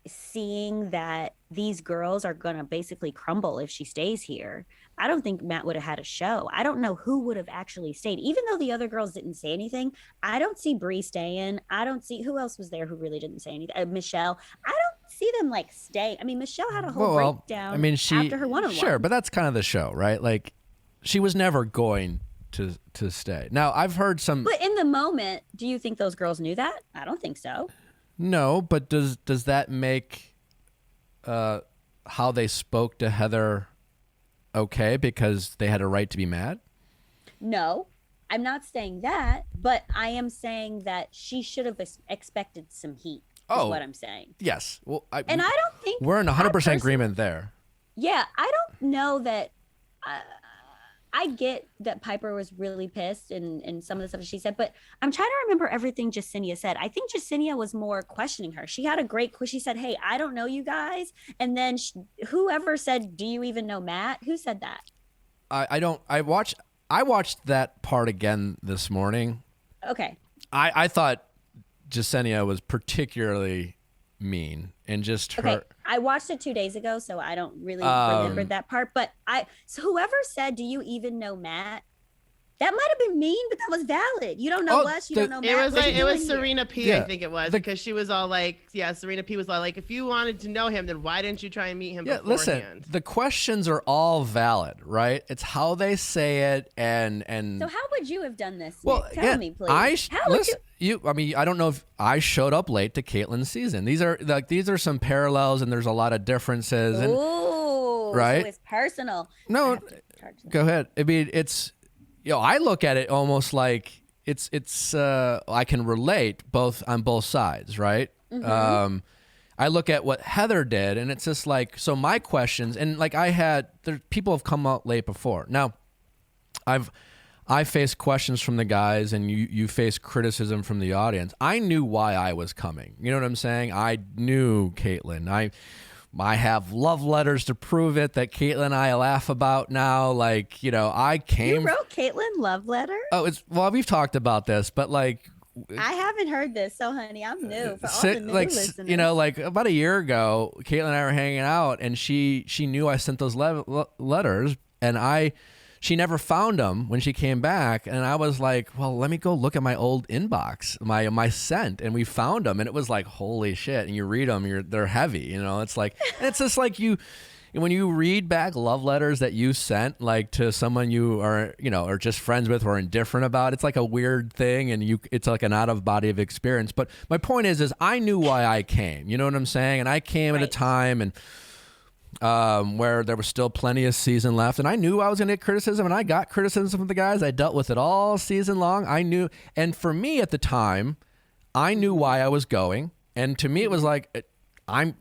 seeing that these girls are going to basically crumble if she stays here. I don't think Matt would have had a show. I don't know who would have actually stayed. Even though the other girls didn't say anything, I don't see Bree staying. I don't see who else was there who really didn't say anything. Michelle. I don't see them like staying. I mean, Michelle had a whole breakdown after her one-on-one. Sure, but that's kind of the show, right? Like, she was never going to stay. Now, I've heard some... But in the moment, do you think those girls knew that? I don't think so. No, but does that make how they spoke to Heather okay because they had a right to be mad? No, I'm not saying that, but I am saying that she should have expected some heat. Is what I'm saying. Yes. Well, I don't think we're in 100% agreement there. Yeah, I don't know that. I get that Piper was really pissed and some of the stuff she said, but I'm trying to remember everything Jasenia said. I think Jasenia was more questioning her. She had a great question. She said, hey, I don't know you guys. And then whoever said, do you even know Matt? Who said that? I don't. I watched that part again this morning. Okay. I thought Jasenia was particularly mean and just her. Okay. I watched it 2 days ago, so I don't really remember that part. But so whoever said, do you even know Matt? That might have been mean, but that was valid. You don't know us. You don't know Matt. It was Serena P, I think it was, because she was all like, Serena P was all like, if you wanted to know him, then why didn't you try and meet him beforehand? Listen, the questions are all valid, right? It's how they say it and So how would you have done this, Nick? Well, Tell me, please. How would you? I mean, I don't know if I showed up late to Caitlin's season. These are some parallels, and there's a lot of differences. Ooh, right? So it's personal. No, go ahead. I mean, it's, I look at it almost like it's I can relate on both sides, right? Mm-hmm. I look at what Heather did, and it's just like, so my questions, and like people have come out late before. Now, I faced questions from the guys, and you face criticism from the audience. I knew why I was coming. You know what I'm saying? I knew Caitlyn. I have love letters to prove it that Caitlyn and I laugh about now. Like, I came. You wrote Caitlyn love letter? Oh, we've talked about this, but like, I haven't heard this, so honey, I'm new for all the new listeners. Like about a year ago, Caitlyn and I were hanging out, and she knew I sent those letters, and she never found them when she came back, and I was like, well, let me go look at my old inbox, my sent, and we found them, and it was like, holy shit! And you read them, they're heavy, It's like, it's just like when you read back love letters that you sent, like to someone you are, or just friends with or indifferent about, it's like a weird thing, and it's like an out of body of experience. But my point is I knew why I came. You know what I'm saying? And I came at a time and. Where there was still plenty of season left, and I knew I was going to get criticism, and I got criticism from the guys. I dealt with it all season long. I knew, and for me at the time, I knew why I was going, and to me it was like what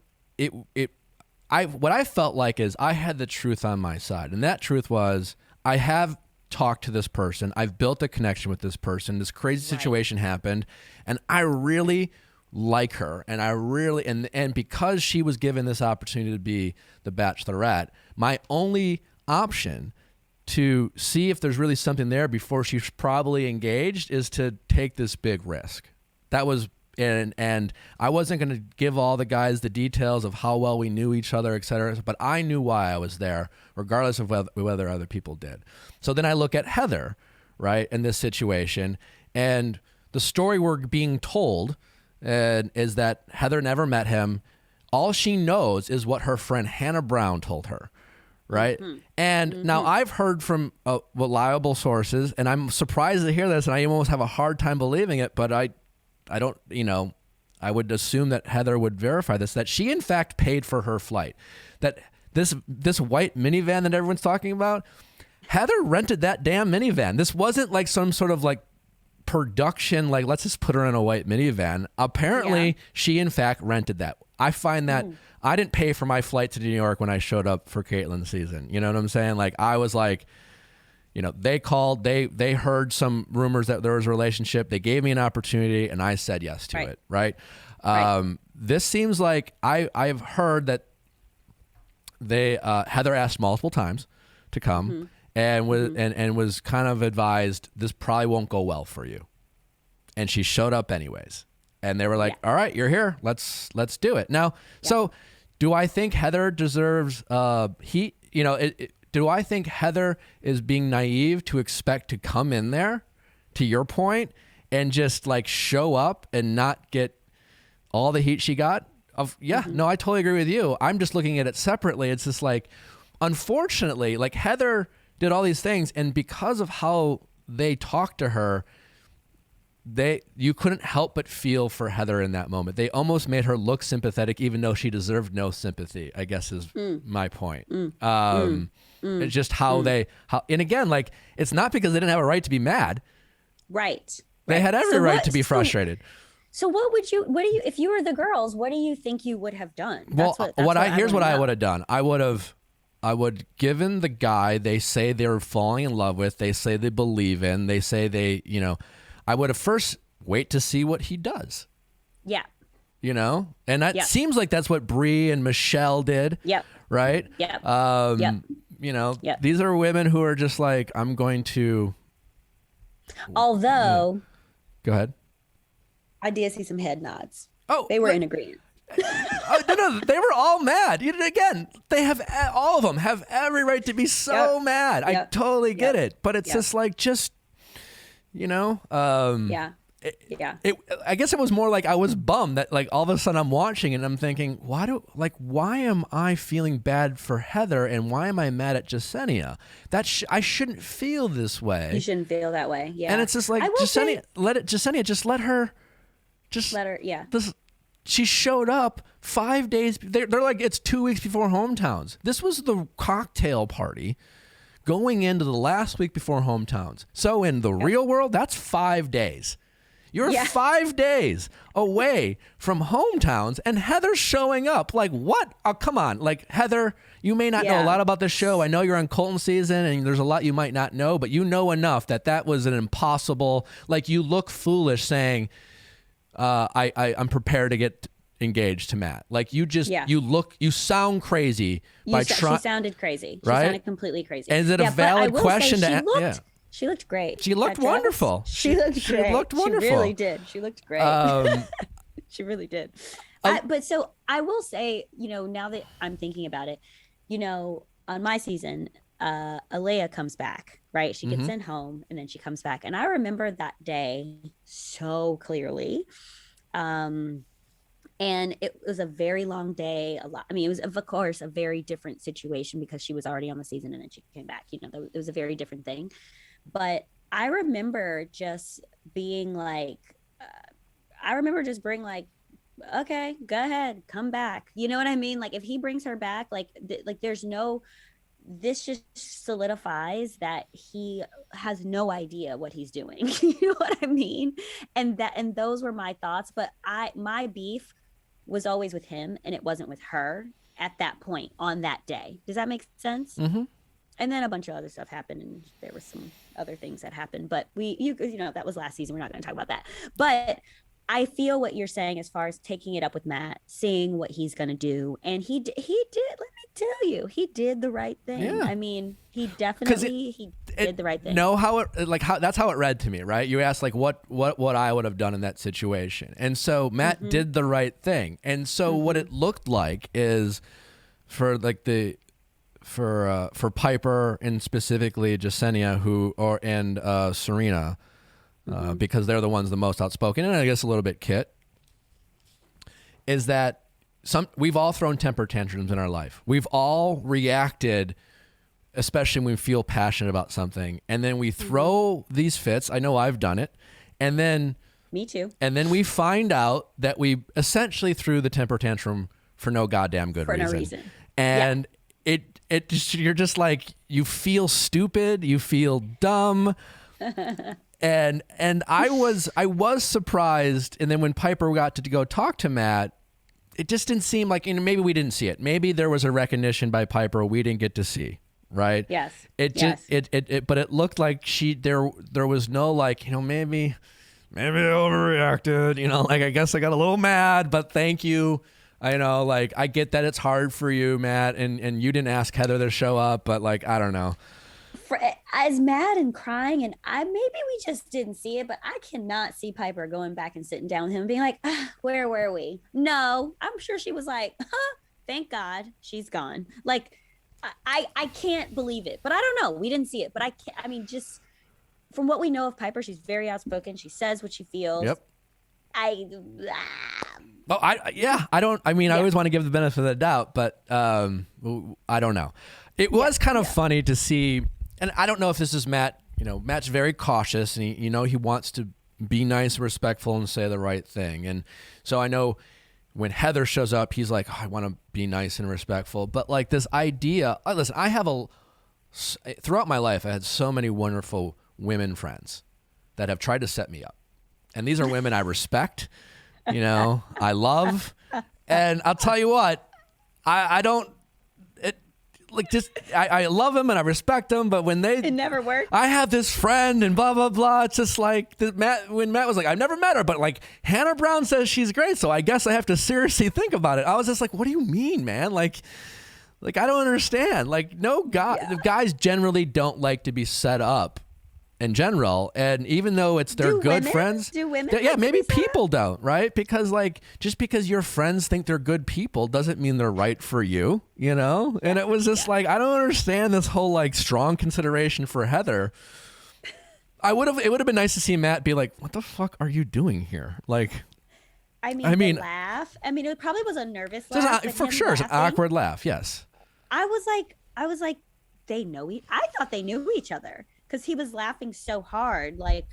I felt like is I had the truth on my side, and that truth was I have talked to this person, I've built a connection with this person, this crazy situation happened, and I really like her, and I really and because she was given this opportunity to be the Bachelorette, my only option to see if there's really something there before she's probably engaged is to take this big risk. That was and I wasn't going to give all the guys the details of how well we knew each other, etc., but I knew why I was there, regardless of whether other people did. So then I look at Heather, right, in this situation, and the story we're being told is that Heather never met him. All she knows is what her friend Hannah Brown told her, right? Mm-hmm. And now I've heard from reliable sources, and I'm surprised to hear this, and I almost have a hard time believing it, but I don't, I would assume that Heather would verify this, that she in fact paid for her flight. That this white minivan that everyone's talking about, Heather rented that damn minivan. This wasn't like some sort of like production, like, let's just put her in a white minivan. Apparently, she, in fact, rented that. I find that I didn't pay for my flight to New York when I showed up for Caitlin's season. You know what I'm saying? Like, I was like, you know, they called, they heard some rumors that there was a relationship. They gave me an opportunity, and I said yes to it, right? This seems like I've heard that they Heather asked multiple times to come and was kind of advised, this probably won't go well for you. And she showed up anyways. And they were like, all right, you're here. Let's do it. Now, so do I think Heather deserves heat? You know, do I think Heather is being naive to expect to come in there, to your point, and just like show up and not get all the heat she got? No, I totally agree with you. I'm just looking at it separately. It's just like, unfortunately, like Heather did all these things, and because of how they talked to her, you couldn't help but feel for Heather in that moment. They almost made her look sympathetic, even though she deserved no sympathy, I guess is my point. It's just and again, like, it's not because they didn't have a right to be mad. Right. They had every right to be frustrated. So if you were the girls, what do you think you would have done? Here's what I would have done. I would given the guy they say they're falling in love with, they say they believe in, they say I would have first wait to see what he does. Yeah. You know? And that seems like that's what Bree and Michelle did. Yep. Right? Yep. You know, these are women who are just like, I'm going to. Although. Go ahead. I did see some head nods. Oh. They were in agreement. No, they were all mad. Again, all of them have every right to be so mad. I totally get it. But it's just like, you know, I guess it was more like I was bummed that like all of a sudden I'm watching and I'm thinking, why am I feeling bad for Heather and why am I mad at Jasenia? I shouldn't feel this way. You shouldn't feel that way. Yeah. And it's just like, Jasenia, let her. She showed up 5 days. They're like, it's 2 weeks before hometowns. This was the cocktail party going into the last week before hometowns. So in the real world, that's 5 days. You're 5 days away from hometowns, and Heather's showing up. Like, what? Oh, come on. Like, Heather, you may not know a lot about the show. I know you're on Colton season, and there's a lot you might not know, but you know enough that was an impossible, like, you look foolish saying, I'm prepared to get engaged to Matt. Like, you just, you sound crazy by trying. She sounded crazy. She right? sounded completely crazy. And is it a valid question to ask? She looked great. She looked wonderful. She looked great. She looked wonderful. She really did. She looked great. She really did. But so I will say, you know, now that I'm thinking about it, you know, on my season, Alea comes back, right? She gets sent home and then she comes back. And I remember that day so clearly. And it was a very long day. It was, of course, a very different situation because she was already on the season and then she came back. You know, it was a very different thing. But I remember just being like, okay, go ahead, come back. You know what I mean? Like, if he brings her back, this just solidifies that he has no idea what he's doing. You know what I mean? And those were my thoughts. But my beef was always with him and it wasn't with her at that point on that day. Does that make sense? Mm-hmm. And then a bunch of other stuff happened and there were some other things that happened, but you know, that was last season. We're not going to talk about that, but I feel what you're saying as far as taking it up with Matt, seeing what he's going to do. And he did, let me tell you, he did the right thing. Yeah. I mean, he definitely did the right thing. Know how that's how it read to me, right? You asked like what I would have done in that situation. And so Matt did the right thing. And so what it looked like is for Piper and specifically Jasenia and Serena, because they're the ones the most outspoken, and I guess a little bit Kit, is that we've all thrown temper tantrums in our life. We've all reacted, especially when we feel passionate about something, and then we throw these fits. I know I've done it, and then me too. And then we find out that we essentially threw the temper tantrum for no goddamn good reason. For no reason. And you're just like, you feel stupid, you feel dumb. And I was surprised. And then when Piper got to go talk to Matt, it just didn't seem like, maybe we didn't see it. Maybe there was a recognition by Piper we didn't get to see. Right. Yes. It just but it looked like there was no like, maybe I overreacted, like I guess I got a little mad, but thank you. I know, like I get that it's hard for you, Matt, and you didn't ask Heather to show up, but like I don't know. As mad and crying, and maybe we just didn't see it, but I cannot see Piper going back and sitting down with him and being like, where were we? No, I'm sure she was like, thank God she's gone. Like I can't believe it, but I don't know. We didn't see it, but I can't. I mean, just from what we know of Piper, she's very outspoken. She says what she feels. Yep. I always want to give the benefit of the doubt, but I don't know. It was kind of funny to see, and I don't know if this is Matt. Matt's very cautious, and he wants to be nice and respectful and say the right thing. And so I know when Heather shows up, he's like, I want to be nice and respectful. But like this idea, listen, throughout my life, I had so many wonderful women friends that have tried to set me up. And these are women I respect, I love. And I'll tell you what, I love them and I respect them, but when it never worked. I have this friend and blah, blah, blah. It's just like when Matt was like, I've never met her, but like Hannah Brown says she's great. So I guess I have to seriously think about it. I was just like, what do you mean, man? Like I don't understand. Like the guys generally don't like to be set up in general, and even though it's their good friends, do women? Maybe people don't, right? Because like just because your friends think they're good people doesn't mean they're right for you, And it was just like I don't understand this whole like strong consideration for Heather. It would have been nice to see Matt be like, "What the fuck are you doing here?" Like, I mean, the laugh. I mean, it probably was a nervous laugh. For sure, it's an awkward laugh. Yes. I was like, they know I thought they knew each other. Because he was laughing so hard, like,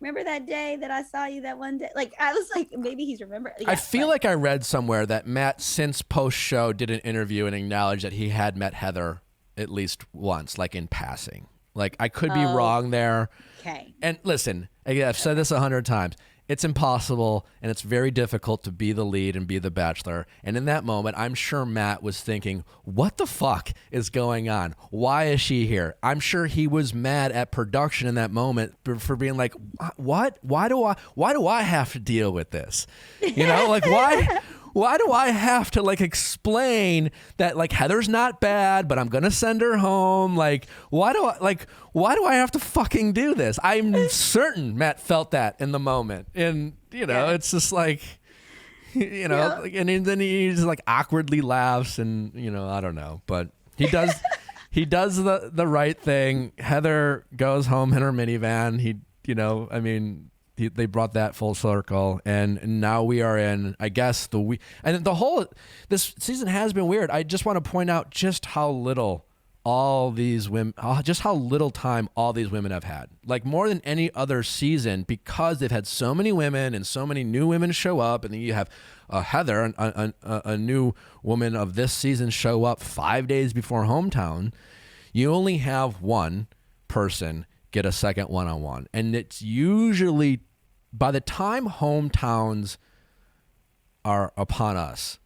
remember that day that I saw you that one day? Like, I was like, maybe he's remembered. Yeah, I feel like I read somewhere that Matt, since post-show, did an interview and acknowledged that he had met Heather at least once, like in passing. Like, I could be wrong there. Okay. And listen, again, I've said this 100 times. It's impossible, and it's very difficult to be the lead and be the Bachelor. And in that moment, I'm sure Matt was thinking, what the fuck is going on? Why is she here? I'm sure he was mad at production in that moment for being like, what? Why do I have to deal with this? Like why do I have to like explain that like Heather's not bad, but I'm going to send her home? Like, why do I have to fucking do this? I'm certain Matt felt that in the moment. And, it's just like, and then he just like awkwardly laughs and, I don't know, but he does, the right thing. Heather goes home in her minivan. They brought that full circle, and now we are in, I guess, this season has been weird. I just want to point out just how little time all these women have had, like more than any other season, because they've had so many women and so many new women show up, and then you have Heather, a new woman of this season, show up 5 days before hometown. You only have one person get a second one-on-one, and it's usually by the time hometowns are upon us,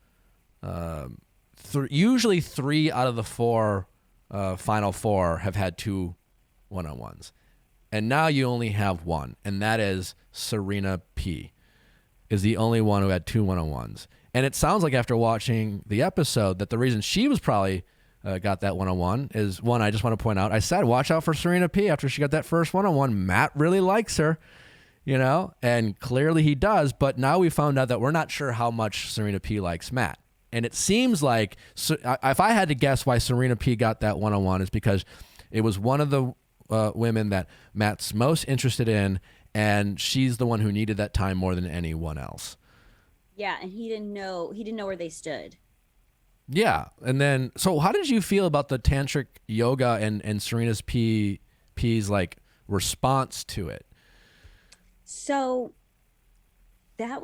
usually 3 out of the 4 final 4 have had 2 one-on-ones, and now you only have one, and that is Serena P is the only one who had 2 one-on-ones. And it sounds like after watching the episode that the reason she was probably got that one-on-one is, one, I just want to point out, I said watch out for Serena P after she got that first one-on-one. Matt really likes her, and clearly he does, but now we found out that we're not sure how much Serena P likes Matt. And it seems like, if I had to guess why Serena P got that one-on-one, is because it was one of the women that Matt's most interested in, and she's the one who needed that time more than anyone else. Yeah, and he didn't know where they stood. Yeah, and then, so how did you feel about the tantric yoga and Serena's P's like response to it? So this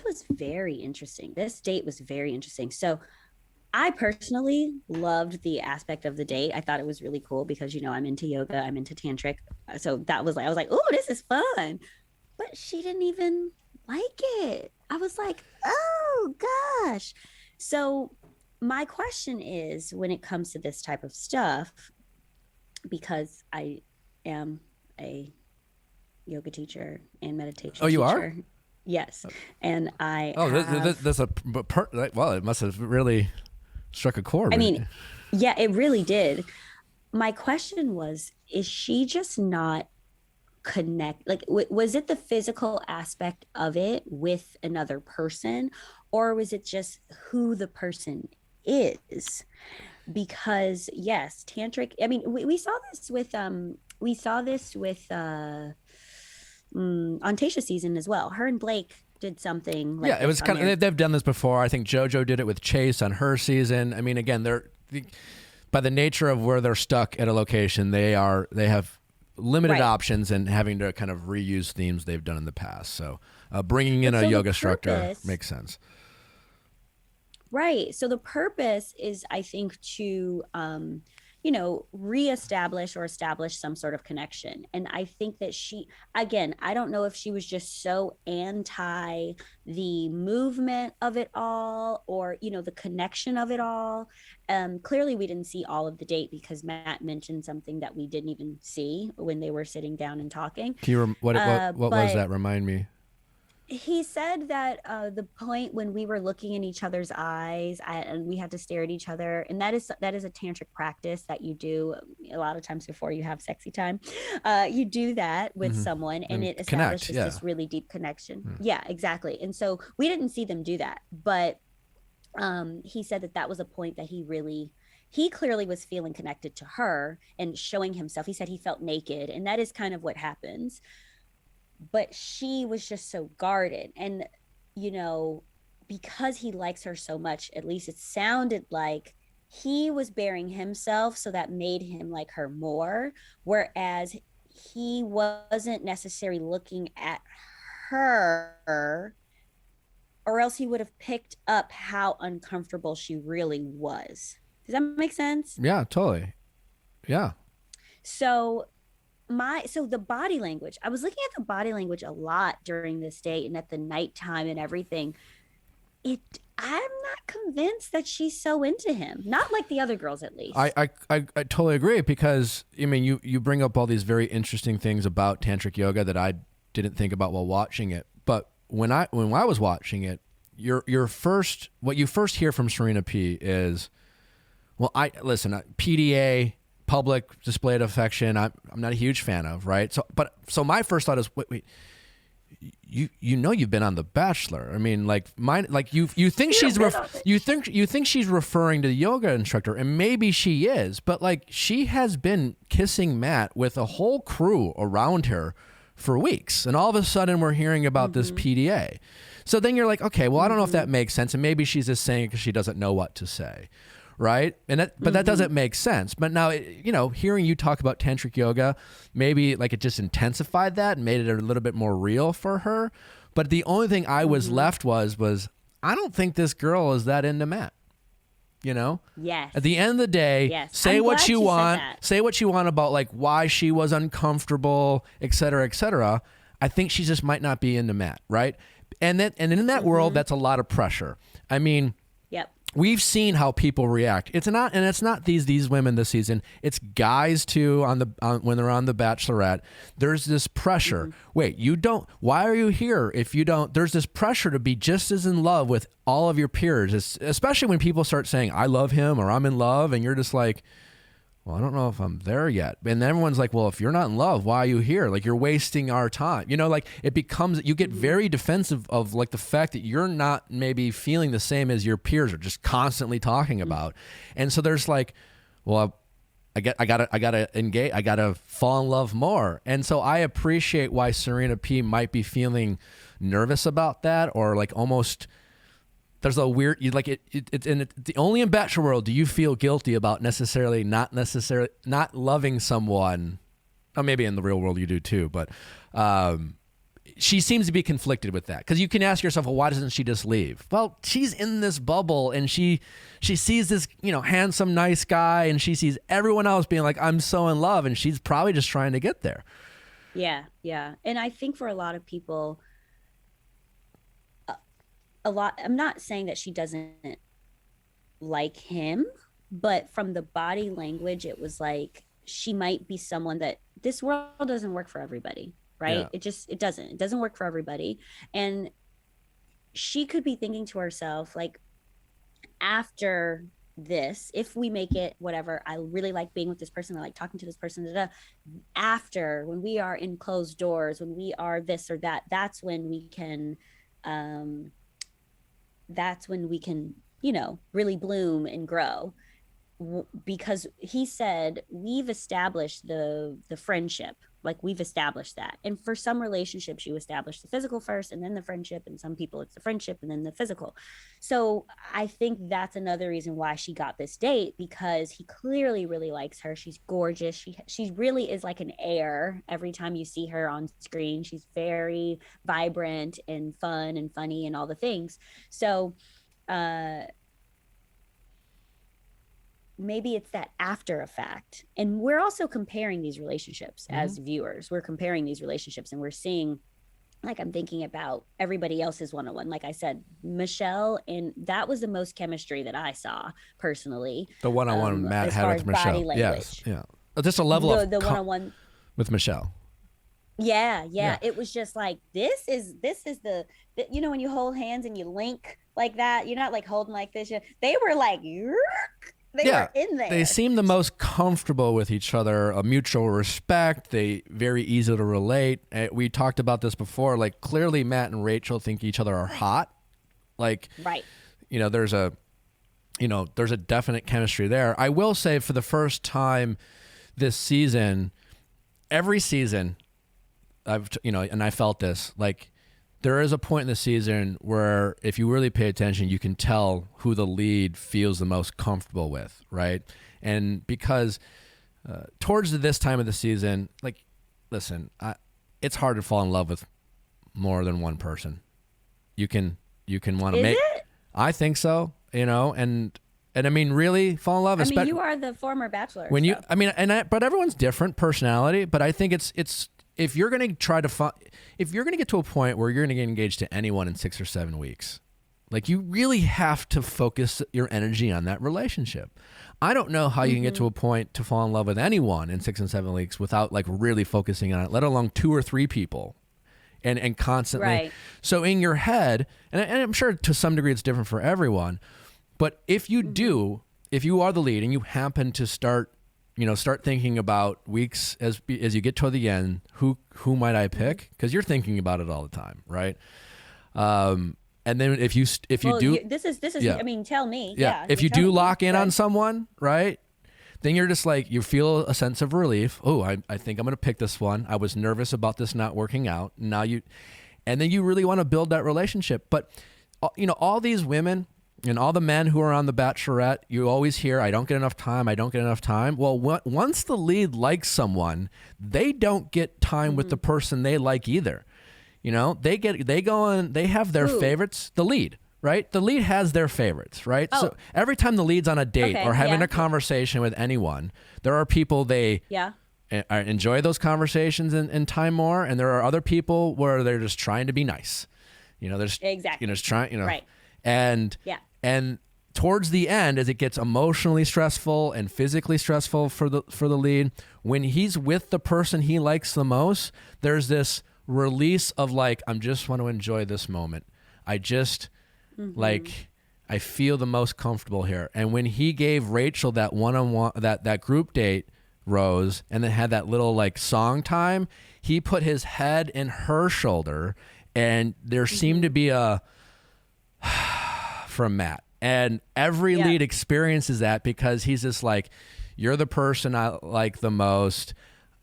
was very interesting. This date was very interesting. So I personally loved the aspect of the date. I thought it was really cool because, I'm into yoga, I'm into tantric. So that was like, I was like, oh, this is fun. But she didn't even like it. I was like, oh gosh. So my question is, when it comes to this type of stuff, because I am a yoga teacher and meditation teacher. You are? Yes. And I well, it must have really struck a chord. I mean, yeah, it really did. My question was, is she just not connect? Like, was it the physical aspect of it with another person, or was it just who the person is? Because yes, tantric, I mean, we saw this with on Tasha's season as well. Her and Blake did something like, yeah, it was kind of, they've done this before. I think JoJo did it with Chase on her season. I mean, again, by the nature of where they're stuck at a location, they have limited options and having to kind of reuse themes they've done in the past. So bringing in a yoga instructor makes sense. Right. So the purpose is, I think, to, reestablish or establish some sort of connection. And I think that I don't know if she was just so anti the movement of it all, or, the connection of it all. Clearly we didn't see all of the date because Matt mentioned something that we didn't even see when they were sitting down and talking. Can you what was that? Remind me. He said that the point when we were looking in each other's eyes and we had to stare at each other, and that is a tantric practice that you do a lot of times before you have sexy time. You do that with someone, and it establishes this really deep connection. Yeah, exactly. And so we didn't see them do that, but he said that was a point that he clearly was feeling connected to her and showing himself. He said he felt naked, and that is kind of what happens. But she was just so guarded. And, because he likes her so much, at least it sounded like he was bearing himself, so that made him like her more. Whereas he wasn't necessarily looking at her, or else he would have picked up how uncomfortable she really was. Does that make sense? Yeah, totally. Yeah. So the body language, I was looking at the body language a lot during this date and at the nighttime and everything. I'm not convinced that she's so into him. Not like the other girls, at least. I totally agree, because I mean, you bring up all these very interesting things about tantric yoga that I didn't think about while watching it. But when I was watching it, what you first hear from Serena P is, well, PDA, public display of affection, I'm not a huge fan of, right? So my first thought is, wait, you've been on The Bachelor. I mean, you think she's referring to the yoga instructor, and maybe she is, but she has been kissing Matt with a whole crew around her for weeks, and all of a sudden we're hearing about this PDA. So then you're like, okay, well, I don't know if that makes sense, and maybe she's just saying it because she doesn't know what to say. Right. But that doesn't make sense. But now, hearing you talk about tantric yoga, maybe it just intensified that and made it a little bit more real for her. But the only thing I was left was I don't think this girl is that into Matt. Yes. At the end of the day, say what you want. Say what you want about why she was uncomfortable, et cetera, et cetera. I think she just might not be into Matt. Right. And in that world, that's a lot of pressure. I mean, we've seen how people react. It's not these women this season. It's guys too when they're on The Bachelorette. There's this pressure. Wait, you don't? Why are you here if you don't? There's this pressure to be just as in love with all of your peers, especially when people start saying I love him or I'm in love, and you're just like, well, I don't know if I'm there yet. And then everyone's like, well, if you're not in love, why are you here? You're wasting our time. It becomes, you get very defensive of the fact that you're not maybe feeling the same as your peers are just constantly talking about. And so there's well, I gotta engage. I gotta fall in love more. And so I appreciate why Serena P might be feeling nervous about that, or almost, there's a weird, only in Bachelor world do you feel guilty about not loving someone. Or maybe in the real world you do too, but she seems to be conflicted with that, because you can ask yourself, well, why doesn't she just leave? Well, she's in this bubble, and she sees this, handsome, nice guy, and she sees everyone else being like, I'm so in love, and she's probably just trying to get there. Yeah. And I think for a lot of people, I'm not saying that she doesn't like him, but from the body language, it was like she might be someone that this world doesn't work for everybody. Right. Yeah. It doesn't work for everybody. And she could be thinking to herself, like, after this, if we make it whatever, I really like being with this person, I like talking to this person, after, when we are in closed doors, when we are this or that, that's when we can really bloom and grow. Because he said, we've established the friendship, like we've established that. And for some relationships, you establish the physical first and then the friendship, and some people it's the friendship and then the physical. So I think that's another reason why she got this date, because he clearly really likes her. She's gorgeous. She really is like an air every time you see her on screen. She's very vibrant and fun and funny and all the things. So maybe it's that after effect. And we're also comparing these relationships as viewers. We're comparing these relationships, and we're seeing, like, I'm thinking about everybody else's one-on-one. Like I said, Michelle, and that was the most chemistry that I saw personally. The one-on-one Matt had with Michelle. Yes. Yeah. Just a level of the one-on-one with Michelle. Yeah. It was just like, this is the when you hold hands and you link like that, you're not like holding like this. They were like, they were in there. They seem the most comfortable with each other, a mutual respect. They very easy to relate. We talked about this before. Like, clearly Matt and Rachel think each other are hot. Like, right. There's a definite chemistry there. I will say, for the first time this season, every season, and I felt this, like, there is a point in the season where, if you really pay attention, you can tell who the lead feels the most comfortable with, right? And because towards this time of the season, like, listen, it's hard to fall in love with more than one person. You can want to make. It? I think so. And I mean, really fall in love. I mean, you are the former Bachelor. When you, I mean, but everyone's different personality. But I think it's. If you're going to if you're going to get to a point where you're going to get engaged to anyone in 6 or 7 weeks, like, you really have to focus your energy on that relationship. I don't know how you can get to a point to fall in love with anyone in 6 and 7 weeks without, like, really focusing on it, let alone 2 or 3 people and constantly. Right. So in your head, and I'm sure to some degree it's different for everyone, but if you if you are the lead and you happen to start thinking about weeks as you get toward the end, who might I pick? Because you're thinking about it all the time, right? And then if you do, this is. Yeah. I mean, tell me. Yeah. If you do lock in on someone, right? Then you're just like, you feel a sense of relief. Oh, I think I'm going to pick this one. I was nervous about this not working out. And then you really want to build that relationship. But all these women and all the men who are on The Bachelorette, you always hear, I don't get enough time. Well, once the lead likes someone, they don't get time with the person they like either. They have their favorites, the lead, right? The lead has their favorites, right? Oh. So every time the lead's on a date or having a conversation with anyone, there are people they enjoy those conversations and time more. And there are other people where they're just trying to be nice. There's exactly. Just trying, right. And towards the end, as it gets emotionally stressful and physically stressful for the lead, when he's with the person he likes the most, there's this release of, like, I just want to enjoy this moment. I just I feel the most comfortable here. And when he gave Rachel that one-on-one, that group date, Rose, and then had that little, like, song time, he put his head in her shoulder, and there seemed to be a from Matt. And every lead experiences that, because he's just like, you're the person I like the most.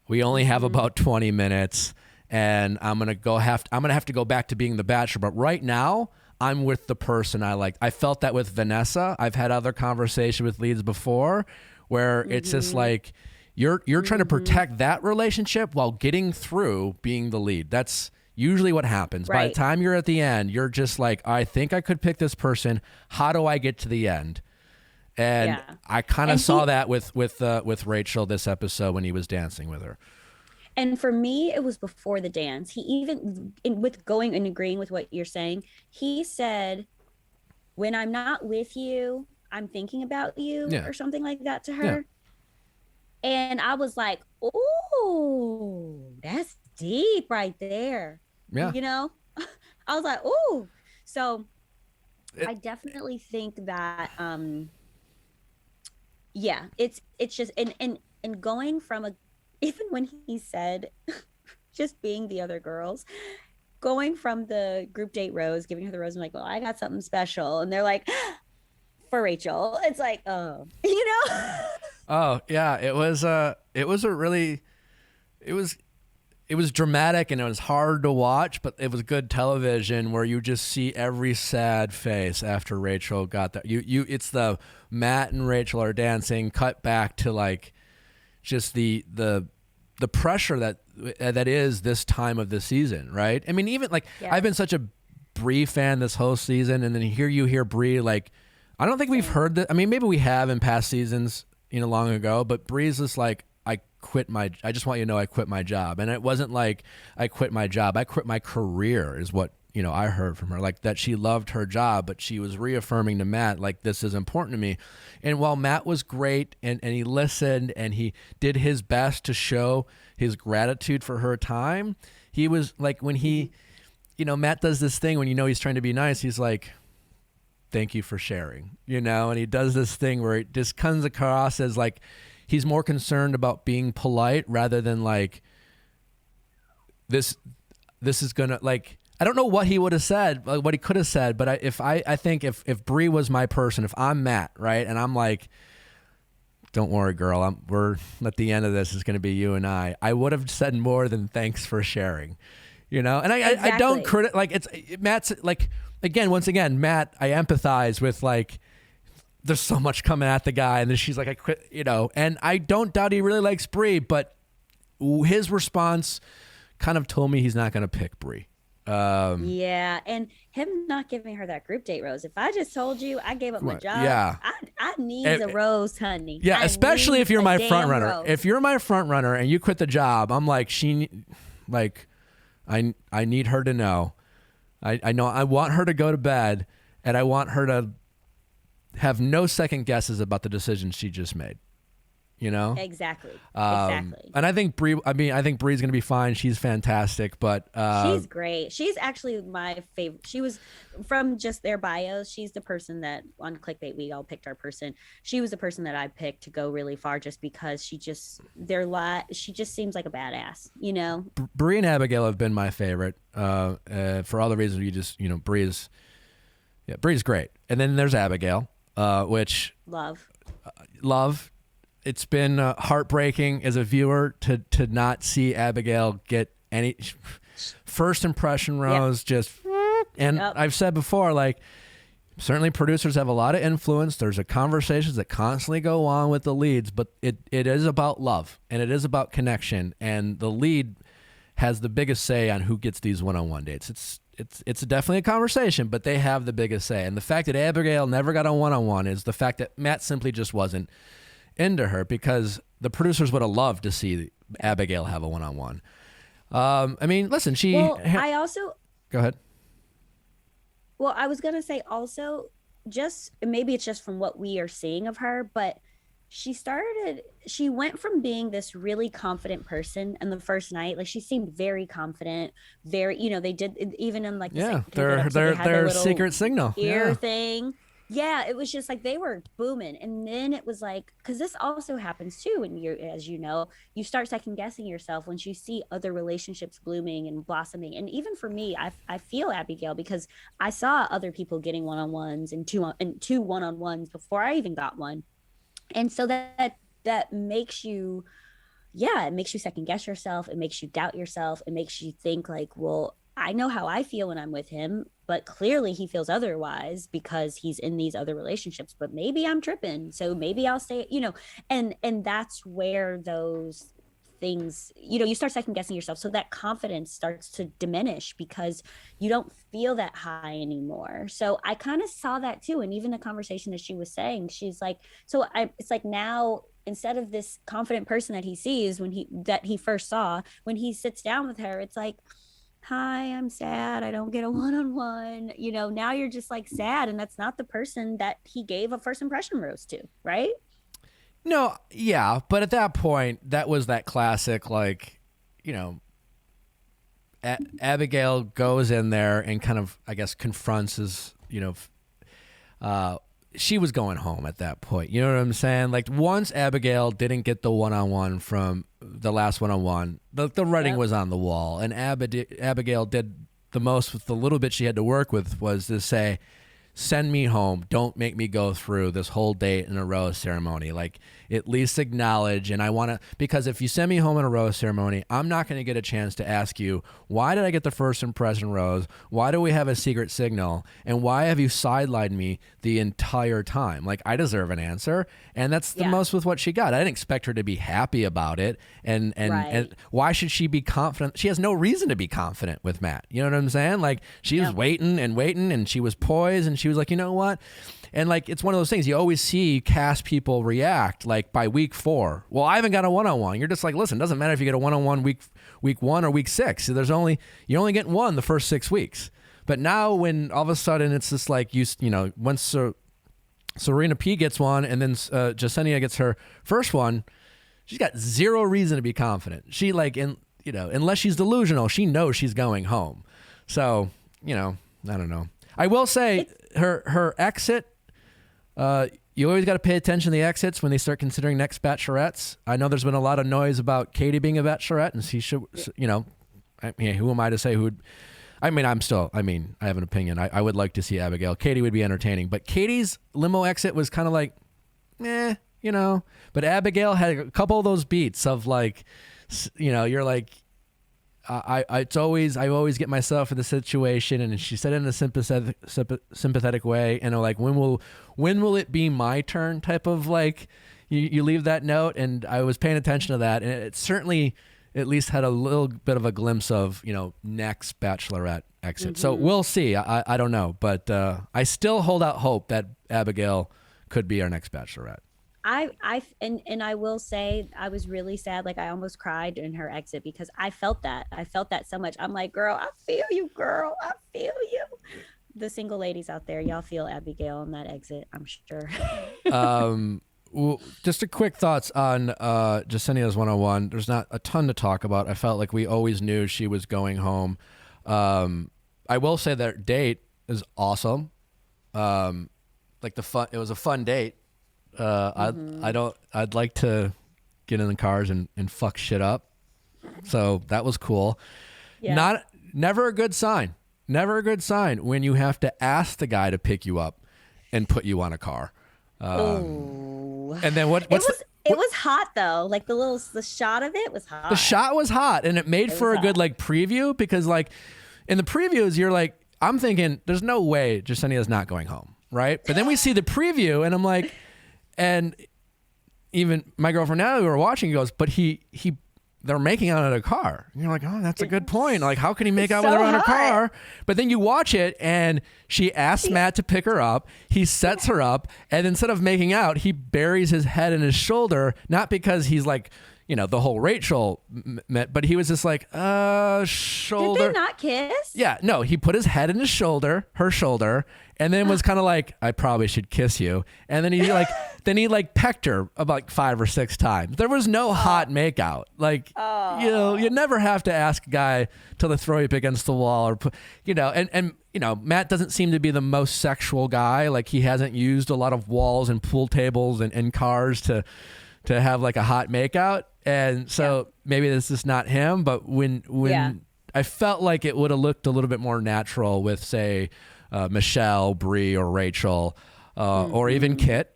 We only have about 20 minutes, and I'm going to have to go back to being the Bachelor. But right now, I'm with the person I like. I felt that with Vanessa. I've had other conversations with leads before where it's just like, you're trying to protect that relationship while getting through being the lead. Usually what happens by the Right. time you're at the end, you're just like, I think I could pick this person. How do I get to the end? And Yeah. I kind of And saw he- that with Rachel this episode when he was dancing with her. And for me, it was before the dance. He even, with going and agreeing with what you're saying, he said, when I'm not with you, I'm thinking about you, Yeah. or something like that to her. Yeah. And I was like, oh, that's deep right there. Yeah. You know, I was like, oh. So It- I definitely think that, yeah, it's just, and going from even when he said just being the other girls, going from the group date rose, giving her the rose, I'm like, well, I got something special. And they're like, for Rachel, it's like, oh, you know? Oh yeah, it was a really, it was dramatic and it was hard to watch, but it was good television where you just see every sad face after Rachel got that. It's the Matt and Rachel are dancing, cut back to like just the pressure that is this time of the season, right? I mean, even like Yeah. I've been such a Brie fan this whole season, and then you hear Brie like, I don't think we've heard that. I mean, maybe we have in past seasons, long ago, but Brie's just like, I just want you to know I quit my job. And it wasn't like I quit my job. I quit my career is what, I heard from her, like that she loved her job, but she was reaffirming to Matt, like, this is important to me. And while Matt was great and he listened and he did his best to show his gratitude for her time, he was like, when he, Matt does this thing when he's trying to be nice, he's like, thank you for sharing, and he does this thing where it just comes across as like, he's more concerned about being polite rather than like, this is gonna, like, I don't know what he would have said, like what he could have said, but I think if Brie was my person, if I'm Matt, right, and I'm like, don't worry, girl, we're at the end of this is going to be you and I would have said more than thanks for sharing, and I don't credit, like Matt's like, once again, Matt, I empathize with, like, there's so much coming at the guy, and then she's like, I quit, and I don't doubt he really likes Brie, but his response kind of told me he's not going to pick Brie. Yeah, and him not giving her that group date rose. If I just told you I gave up my job, yeah. I need a rose, honey. Yeah, I especially need if you're a my damn front runner. rose. If you're my front runner and you quit the job, I'm like, I need her to know. I know I want her to go to bed, and I want her to have no second guesses about the decision she just made. Exactly. Exactly. And I think Brie's going to be fine. She's fantastic, but She's great. She's actually my favorite. She was, from just their bios, she's the person that on Clickbait we all picked our person. She was the person that I picked to go really far, just because she just seems like a badass, Brie and Abigail have been my favorite for all the reasons you just, Brie's great. And then there's Abigail, which love. It's been heartbreaking as a viewer to not see Abigail get any first impression rose. Just, and I've said before, like, certainly producers have a lot of influence. There's conversations that constantly go on with the leads, but it is about love and it is about connection. And the lead has the biggest say on who gets these one-on-one dates. It's definitely a conversation, but they have the biggest say. And the fact that Abigail never got a one-on-one is the fact that Matt simply just wasn't into her, because the producers would have loved to see Abigail have a one-on-one. I mean, listen, I also, go ahead. well, I was going to say also, just maybe it's just from what we are seeing of her, but she went from being this really confident person in the first night. Like, she seemed very confident, very, they did, even in like, the their secret signal ear thing. Yeah, it was just like they were booming. And then it was like, because this also happens too, and as you know, you start second guessing yourself once you see other relationships blooming and blossoming. And even for me, I feel Abigail, because I saw other people getting one-on-ones and two one-on-ones before I even got one. And so that makes you, it makes you second guess yourself. It makes you doubt yourself. It makes you think like, well, I know how I feel when I'm with him, but clearly he feels otherwise because he's in these other relationships, but maybe I'm tripping. So maybe I'll say, and that's where those things, you start second guessing yourself. So that confidence starts to diminish because you don't feel that high anymore. So I kind of saw that too. And even the conversation that she was saying, she's like, it's like now, instead of this confident person that he sees that he first saw, when he sits down with her, it's like, hi, I'm sad, I don't get a one-on-one. Now you're just like sad, and that's not the person that he gave a first impression rose to, right? No, yeah, but at that point, that was that classic, Abigail goes in there and kind of, I guess, confronts his, she was going home at that point. You know what I'm saying? Like, once Abigail didn't get the one-on-one from the last one-on-one, the writing was on the wall. And Abigail did the most with the little bit she had to work with was to say, send me home. Don't make me go through this whole date in a rose ceremony. Like, at least acknowledge. And I want to, because if you send me home in a rose ceremony, I'm not going to get a chance to ask you, why did I get the first impression rose? Why do we have a secret signal? And why have you sidelined me the entire time? Like, I deserve an answer. And that's the most with what she got. I didn't expect her to be happy about it. And why should she be confident? She has no reason to be confident with Matt. You know what I'm saying? Like, she was waiting, and she was poised, and she was like, you know what? And like, it's one of those things you always see cast people react like by week 4. Well, I haven't got a one-on-one. You're just like, listen, it doesn't matter if you get a one-on-one week 1 or week 6. So you only get one the first 6 weeks. But now when all of a sudden it's just like, once Serena P gets one and then Jasenia gets her first one, she's got zero reason to be confident. She unless she's delusional, she knows she's going home. So, I don't know. I will say her exit, you always got to pay attention to the exits when they start considering next bachelorettes. I know there's been a lot of noise about Katie being a bachelorette, and she should, who am I to say who would, I have an opinion. I would like to see Abigail. Katie would be entertaining, but Katie's limo exit was kind of like, but Abigail had a couple of those beats of like, you're like, I always get myself in the situation, and she said it in a sympathetic way, and like, when will it be my turn type of like, you leave that note, and I was paying attention to that, and it certainly at least had a little bit of a glimpse of, next bachelorette exit. So we'll see. I don't know, but I still hold out hope that Abigail could be our next bachelorette. I will say I was really sad. Like, I almost cried in her exit because I felt that so much. I'm like, girl, I feel you, girl. I feel you. The single ladies out there, y'all feel Abigail on that exit, I'm sure. Well, just a quick thoughts on Jasenia's 101. There's not a ton to talk about. I felt like we always knew she was going home. I will say that date is awesome. It was a fun date. I'd like to get in the cars and fuck shit up. So that was cool. Yeah. Never a good sign. Never a good sign when you have to ask the guy to pick you up and put you on a car. And then it was hot though. Like the shot of it was hot. The shot was hot, and it made for a good like preview, because like in the previews you're like, I'm thinking there's no way Jasenia's not going home, right? But then we see the preview and I'm like, and even my girlfriend now who were watching goes, but they're making out in a car. And you're like, oh, that's a good point. Like, how can he make out with her in a car? But then you watch it, and she asks Matt to pick her up. He sets her up, and instead of making out, he buries his head in his shoulder, not because he's like, the whole Rachel met, but he was just like, shoulder. Did they not kiss? Yeah, no, he put his head in her shoulder, and then was kind of like, I probably should kiss you. And then he pecked her about 5 or 6 times. There was no hot makeout. Like, you never have to ask a guy to throw you up against the wall or put, and Matt doesn't seem to be the most sexual guy. Like, he hasn't used a lot of walls and pool tables and cars to have like a hot makeout. And so maybe this is not him, but when I felt like it would have looked a little bit more natural with, say, Michelle, Bree, or Rachel, or even Kit.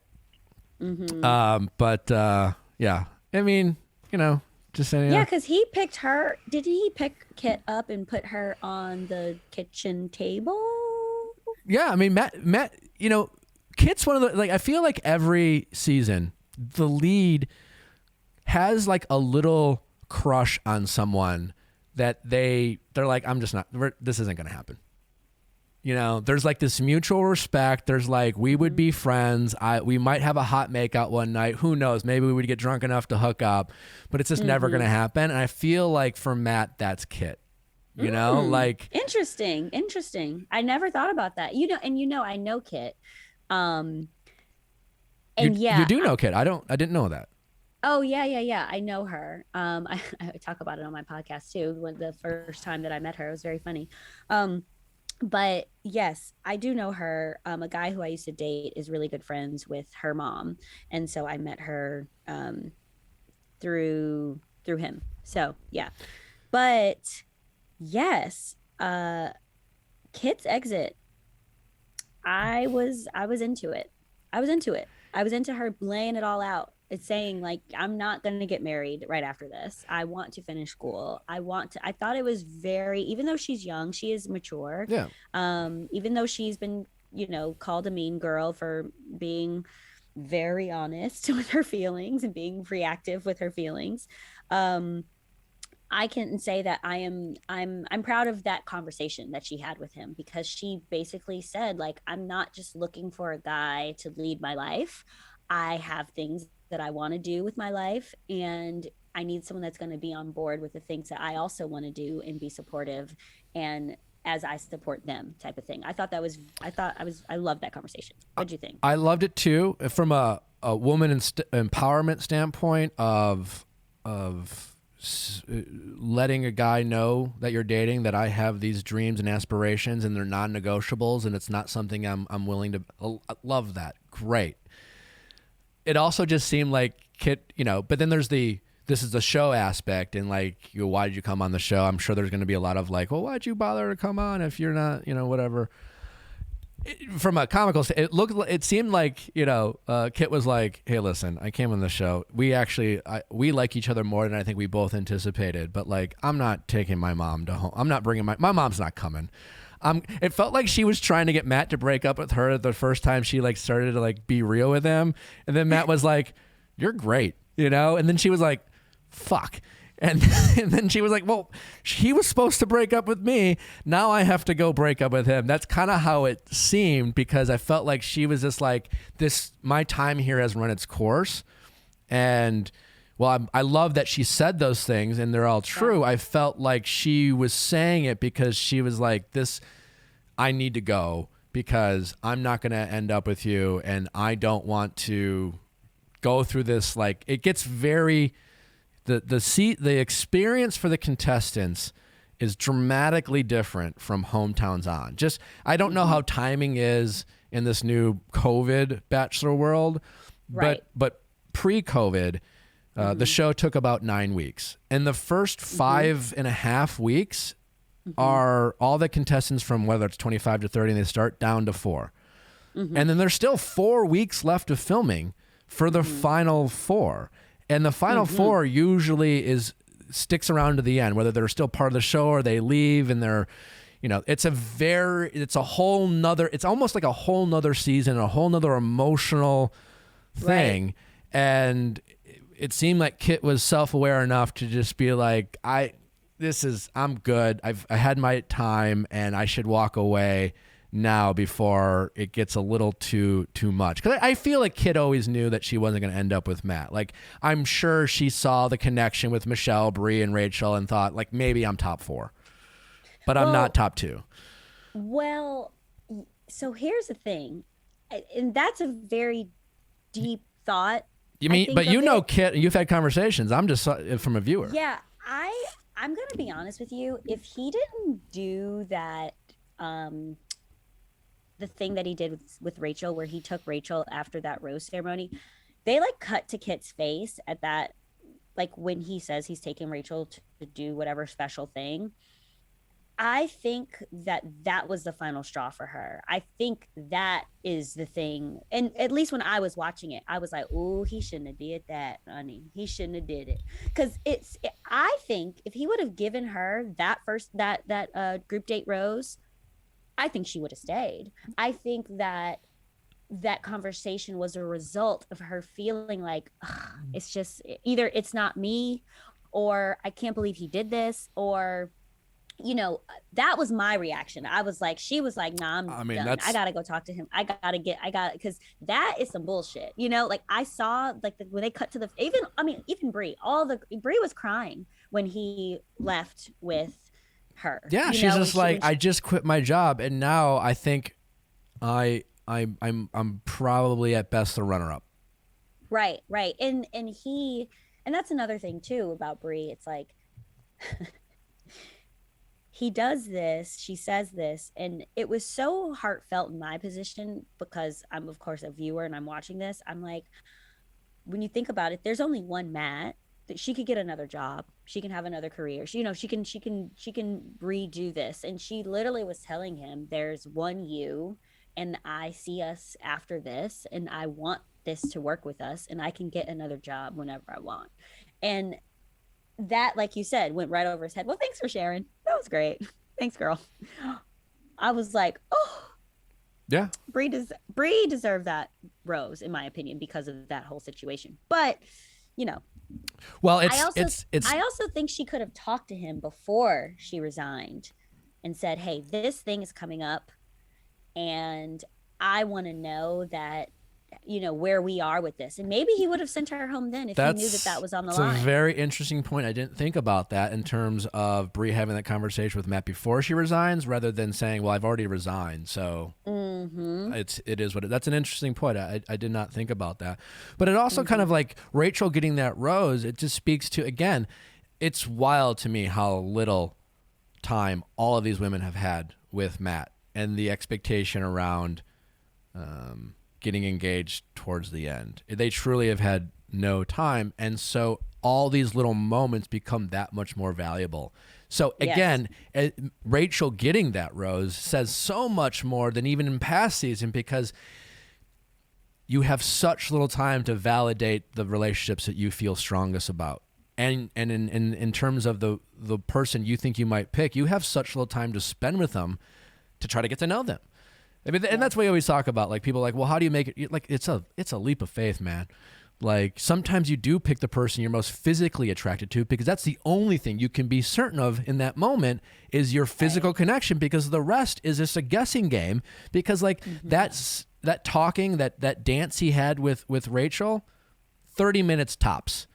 But I mean, just saying. Yeah, because he picked her. Did he pick Kit up and put her on the kitchen table? Yeah, I mean, Matt, Kit's one of the, like, I feel like every season the lead has like a little crush on someone that they're like, this isn't going to happen. You know, there's like this mutual respect. There's like, we would be friends. We might have a hot makeout one night. Who knows? Maybe we would get drunk enough to hook up, but it's just never going to happen. And I feel like for Matt, that's Kit. You know, like interesting. I never thought about that. You know, I know Kit. And you do know Kit. I didn't know that. Oh yeah. I know her. I talk about it on my podcast too. When the first time that I met her, it was very funny. But yes, I do know her. A guy who I used to date is really good friends with her mom, and so I met her through him. So yeah, but yes, Kit's exit. I was into it. I was into her laying it all out. It's saying like, I'm not going to get married right after this. I want to finish school. I thought it was very, even though she's young, she is mature. Yeah. Even though she's been, called a mean girl for being very honest with her feelings and being reactive with her feelings. I can say that I'm proud of that conversation that she had with him, because she basically said, like, I'm not just looking for a guy to lead my life. I have things that I want to do with my life, and I need someone that's going to be on board with the things that I also want to do and be supportive, and as I support them, type of thing. I loved that conversation. What'd you think? I loved it too, from a woman empowerment standpoint of letting a guy know that you're dating, that I have these dreams and aspirations and they're non-negotiables, and it's not something I'm willing to. I love that. Great. It also just seemed like Kit, but then there's this is the show aspect, and like, why did you come on the show? I'm sure there's going to be a lot of like, well, why'd you bother to come on if you're not, whatever. From a comical, it seemed like, Kit was like, hey, listen, I came on the show. We like each other more than I think we both anticipated, but like, I'm not taking my mom to home. I'm not bringing my mom's not coming. It felt like she was trying to get Matt to break up with her the first time she like started to like be real with him. And then Matt was like, you're great, and then she was like, fuck. And then she was like, well, he was supposed to break up with me. Now I have to go break up with him. That's kind of how it seemed, because I felt like she was just like, my time here has run its course. And well, I love that she said those things and they're all true. I felt like she was saying it because she was like, I need to go because I'm not going to end up with you. And I don't want to go through this. Like, it gets very, the experience for the contestants is dramatically different from hometowns on. Just, I don't know how timing is in this new COVID Bachelor world, but pre-COVID, the show took about 9 weeks. And the first 5.5 weeks are all the contestants from whether it's 25 to 30, and they start down to 4. And then there's still 4 weeks left of filming for the final 4. And the final 4 usually sticks around to the end, whether they're still part of the show or they leave and they're, it's almost like a whole nother season, a whole nother emotional thing. Right. And it seemed like Kit was self-aware enough to just be like, I'm good. I had my time and I should walk away now before it gets a little too much. Because I feel like Kit always knew that she wasn't going to end up with Matt. Like, I'm sure she saw the connection with Michelle, Bree, and Rachel and thought, like, maybe I'm top 4. But I'm not top 2. Well, so here's the thing. And that's a very deep thought. You mean, but Kit, you've had conversations. I'm just from a viewer. Yeah, I'm going to be honest with you. If he didn't do that, the thing that he did with Rachel, where he took Rachel after that rose ceremony, they like cut to Kit's face at that, like when he says he's taking Rachel to do whatever special thing. I think that was the final straw for her. I think that is the thing. And at least when I was watching it, I was like, oh, he shouldn't have did that, honey. He shouldn't have did it. Because I think if he would have given her that group date rose, I think she would have stayed. I think that conversation was a result of her feeling like, it's just either it's not me, or I can't believe he did this, or that was my reaction. I was like, she was like, nah, I'm done. I gotta go talk to him. Because that is some bullshit. Like I saw like when they cut to the, even Brie, Brie was crying when he left with her. Yeah. She's just like, I just quit my job. And now I think I'm probably at best the runner up. Right. And that's another thing too about Brie. It's like, he does this, she says this, and it was so heartfelt in my position because I'm, of course, a viewer and I'm watching this. I'm like, when you think about it, there's only one Matt. That she could get another job. She can have another career. She can redo this. And she literally was telling him, there's one you, and I see us after this, and I want this to work with us, and I can get another job whenever I want. And that, like you said, went right over his head. Well, thanks for sharing. That was great. Thanks, girl. I was like, oh, yeah. Brie deserved that rose, in my opinion, because of that whole situation. But, well, I also think she could have talked to him before she resigned and said, hey, this thing is coming up, and I want to know that, where we are with this. And maybe he would have sent her home then if he knew that was on the line. It's a very interesting point. I didn't think about that in terms of Brie having that conversation with Matt before she resigns, rather than saying, well, I've already resigned. So it is what it is. That's an interesting point. I did not think about that. But it also kind of like Rachel getting that rose, it just speaks to, again, it's wild to me how little time all of these women have had with Matt and the expectation around getting engaged towards the end. They truly have had no time. And so all these little moments become that much more valuable. So again, Rachel getting that rose says so much more than even in past season, because you have such little time to validate the relationships that you feel strongest about. And in terms of the person you think you might pick, you have such little time to spend with them to try to get to know them. I mean, and that's what we always talk about. Like, people are like, well, how do you make it? Like, it's a leap of faith, man. Like, sometimes you do pick the person you're most physically attracted to, because that's the only thing you can be certain of in that moment is your physical connection, because the rest is just a guessing game. Because like that talking, that dance he had with Rachel, 30 minutes tops.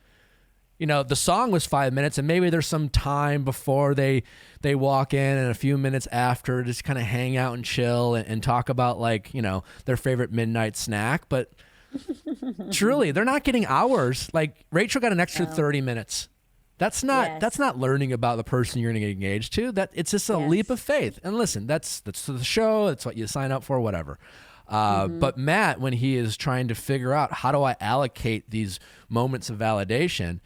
The song was 5 minutes, and maybe there's some time before they walk in and a few minutes after, just kind of hang out and chill and talk about their favorite midnight snack. But truly, they're not getting hours. Like, Rachel got an extra 30 minutes. That's not learning about the person you're going to get engaged to. It's just a leap of faith. And listen, that's the show. That's what you sign up for, whatever. But Matt, when he is trying to figure out how do I allocate these moments of validation,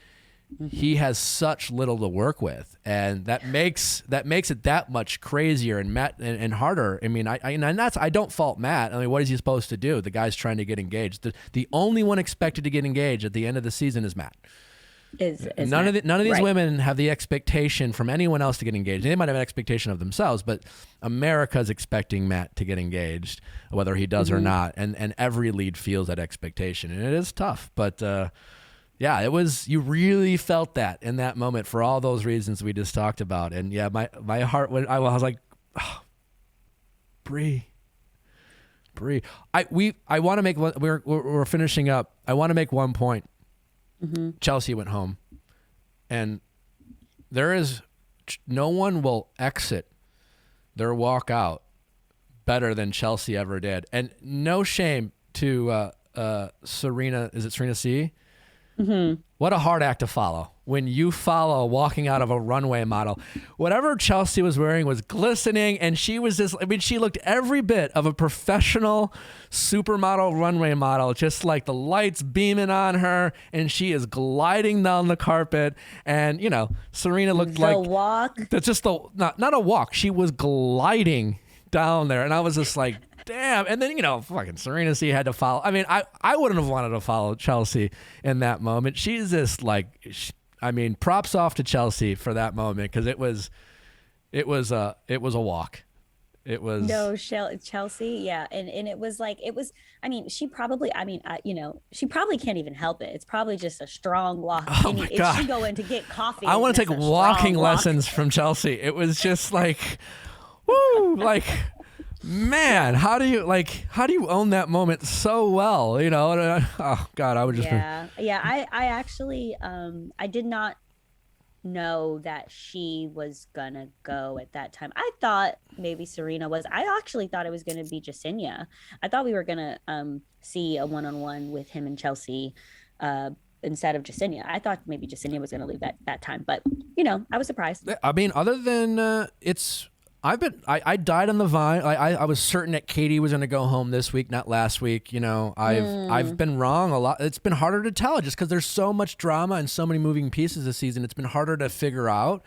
he has such little to work with, and that makes it that much crazier and harder. I mean, I don't fault Matt. I mean, what is he supposed to do? The guy's trying to get engaged. The only one expected to get engaged at the end of the season is Matt. None of these women have the expectation from anyone else to get engaged. They might have an expectation of themselves, but America's expecting Matt to get engaged, whether he does or not, and every lead feels that expectation, and it is tough, but. Yeah, you really felt that in that moment for all those reasons we just talked about. And yeah, my heart went, I was like, oh, Brie. I want to make one, we're finishing up. I want to make one point. Chelsea went home, and no one will exit their walk out better than Chelsea ever did. And no shame to Serena, is it Serena C? What a hard act to follow. When you follow walking out of a runway model, whatever Chelsea was wearing was glistening, and she was she looked every bit of a professional supermodel runway model, just like the lights beaming on her, and she is gliding down the carpet. And Serena looked like walk. That's just not a walk. She was gliding down there, and I was just like, damn. And then, fucking Serena C had to follow. I mean, I wouldn't have wanted to follow Chelsea in that moment. She's just like, props off to Chelsea for that moment, because it was a walk. It was No, Chelsea, yeah, and it was like it was. I mean, she probably. I mean, she probably can't even help it. It's probably just a strong walk. Oh And my if God. she go in to get coffee, I want to it's take a strong walking walk. lessons from Chelsea. It was just like, woo, like, man, how do you own that moment so well? You know, oh God, I would just. Yeah, yeah. I actually, I did not know that she was gonna go at that time. I thought maybe Serena was. I actually thought it was gonna be Jasenia. I thought we were gonna see a one-on-one with him and Chelsea instead of Jasenia. I thought maybe Jasenia was gonna leave that time, but I was surprised. I mean, other than I died on the vine. I was certain that Katie was going to go home this week, not last week. I've been wrong a lot. It's been harder to tell just because there's so much drama and so many moving pieces this season. It's been harder to figure out.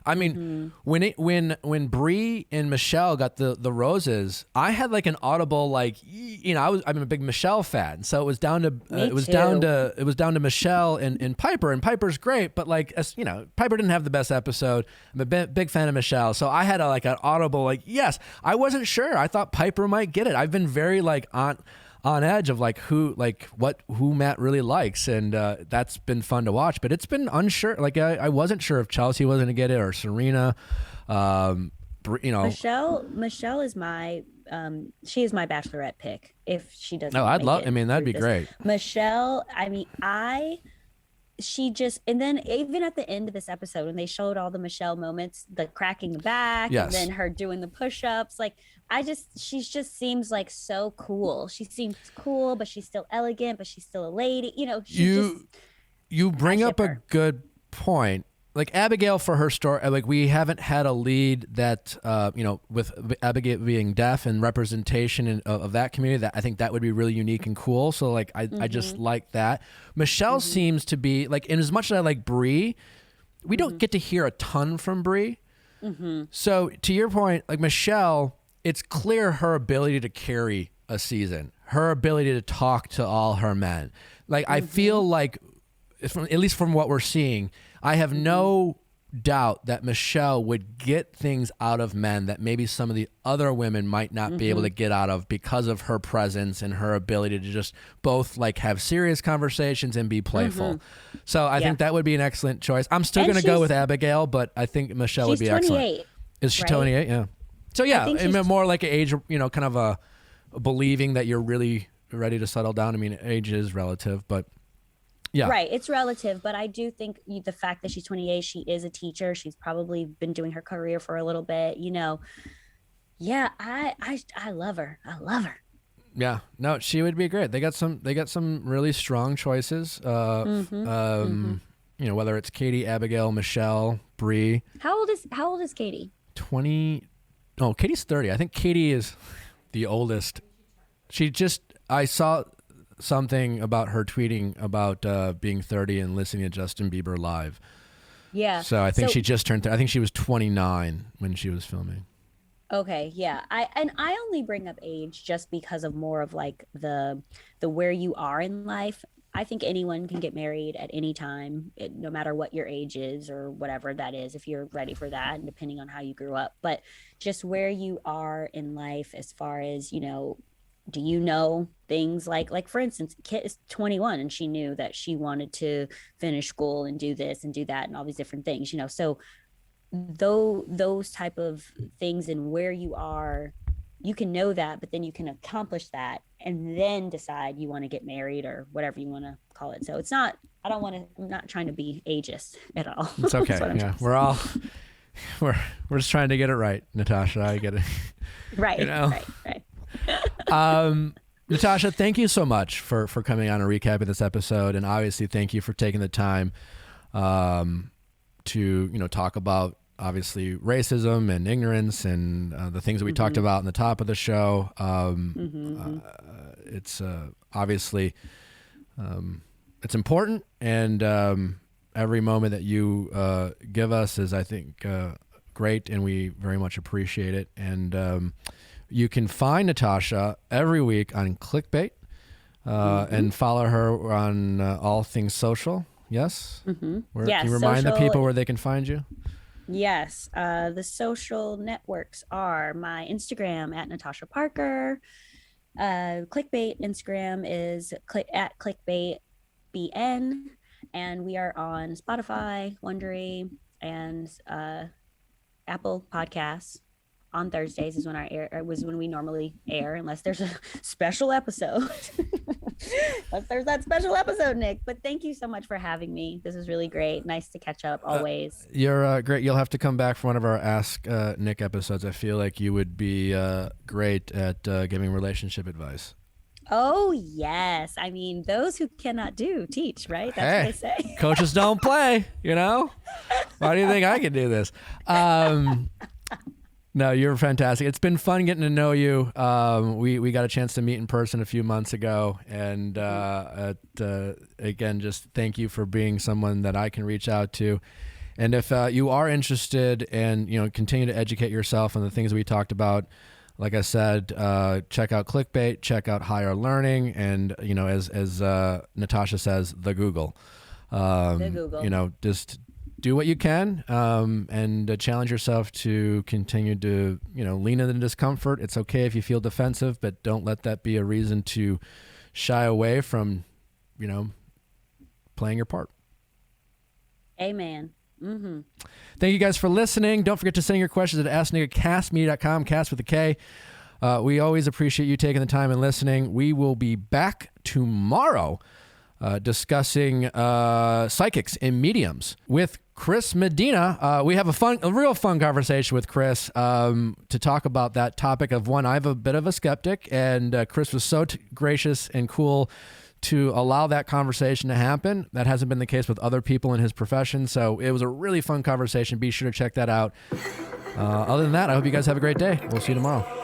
I mean, when Bree and Michelle got the roses, I had like an audible like, I'm a big Michelle fan, so it was down to Michelle and Piper, and Piper's great, but like Piper didn't have the best episode. I'm a big fan of Michelle, so I had an audible like yes. I wasn't sure. I thought Piper might get it. I've been very like on edge of like who Matt really likes, and that's been fun to watch, but it's been unsure. Like I wasn't sure if Chelsea was going to get it or Serena. Michelle is my she is my Bachelorette pick if she doesn't. No, I mean, that'd be great. Michelle, I mean, she just, and then even at the end of this episode when they showed all the Michelle moments, the cracking the back, yes, and then her doing the push-ups, like she just seems like so cool. She seems cool, but she's still elegant, but she's still a lady. You bring up a good point. Like Abigail, for her story, like we haven't had a lead that, with Abigail being deaf and representation of that community, that I think that would be really unique and cool. So like, I just like that. Michelle seems to be like, in as much as I like Bree, we don't get to hear a ton from Bree. So to your point, like Michelle, it's clear her ability to carry a season, her ability to talk to all her men. Like I feel like, at least from what we're seeing, I have no doubt that Michelle would get things out of men that maybe some of the other women might not be able to get out of because of her presence and her ability to just both like have serious conversations and be playful. So I think that would be an excellent choice. I'm still going to go with Abigail, but I think Michelle would be 28, excellent. Is she 28? Yeah. So yeah, more like an age, kind of a believing that you're really ready to settle down. I mean, age is relative, but yeah. Right. It's relative, but I do think the fact that she's 28, she is a teacher. She's probably been doing her career for a little bit, Yeah, I love her. I love her. Yeah. No, she would be great. They got some really strong choices. Whether it's Katie, Abigail, Michelle, Bree. How old is Katie? 20. Oh, Katie's 30. I think Katie is the oldest. I saw something about her tweeting about being 30 and listening to Justin Bieber live. Yeah. So I think she just turned. I think she was 29 when she was filming. Okay. Yeah. I only bring up age just because of more of like the where you are in life. I think anyone can get married at any time, no matter what your age is or whatever that is, if you're ready for that, and depending on how you grew up. But just where you are in life as far as, do you know things like for instance, Kit is 21 and she knew that she wanted to finish school and do this and do that and all these different things, so though those type of things and where you are, you can know that, but then you can accomplish that and then decide you want to get married or whatever you want to call it. So I'm not trying to be ageist at all. It's okay. Yeah. We're just trying to get it right, Natasha. I get it. Right. Right. Natasha, thank you so much for coming on and recapping this episode, and obviously thank you for taking the time to talk about obviously racism and ignorance and the things that we talked about in the top of the show. It's obviously it's important, and every moment that you give us is, I think, great, and we very much appreciate it. And you can find Natasha every week on Clickbait and follow her on all things social. Yes? Mm-hmm. Can you remind the people where they can find you? Yes. The social networks are my Instagram at Natasha Parker. Clickbait Instagram is at clickbaitbn, and we are on Spotify, Wondery, and Apple Podcasts. On Thursdays is when when we normally air, unless there's a special episode. Unless there's that special episode, Nick. But thank you so much for having me. This is really great. Nice to catch up always. You're great. You'll have to come back for one of our Ask Nick episodes. I feel like you would be great at giving relationship advice. Oh, yes. I mean, those who cannot do, teach, right? That's what they say. Coaches don't play, you know? Why do you think I can do this? No, you're fantastic. It's been fun getting to know you. We got a chance to meet in person a few months ago. And again, just thank you for being someone that I can reach out to. And if you are interested and, continue to educate yourself on the things we talked about, like I said, check out Clickbait, check out Higher Learning, and, as Natasha says, the Google. The Google. Just do what you can and challenge yourself to continue to, lean into the discomfort. It's okay if you feel defensive, but don't let that be a reason to shy away from, playing your part. Amen. Mm-hmm. Thank you guys for listening. Don't forget to send your questions at asknick@castmedia.com, cast with a K. We always appreciate you taking the time and listening. We will be back tomorrow discussing psychics and mediums with Chris Medina. We have a real fun conversation with Chris to talk about that topic of one. I'm a bit of a skeptic, and Chris was so gracious and cool to allow that conversation to happen. That hasn't been the case with other people in his profession, so it was a really fun conversation. Be sure to check that out. Other than that, I hope you guys have a great day. We'll see you tomorrow.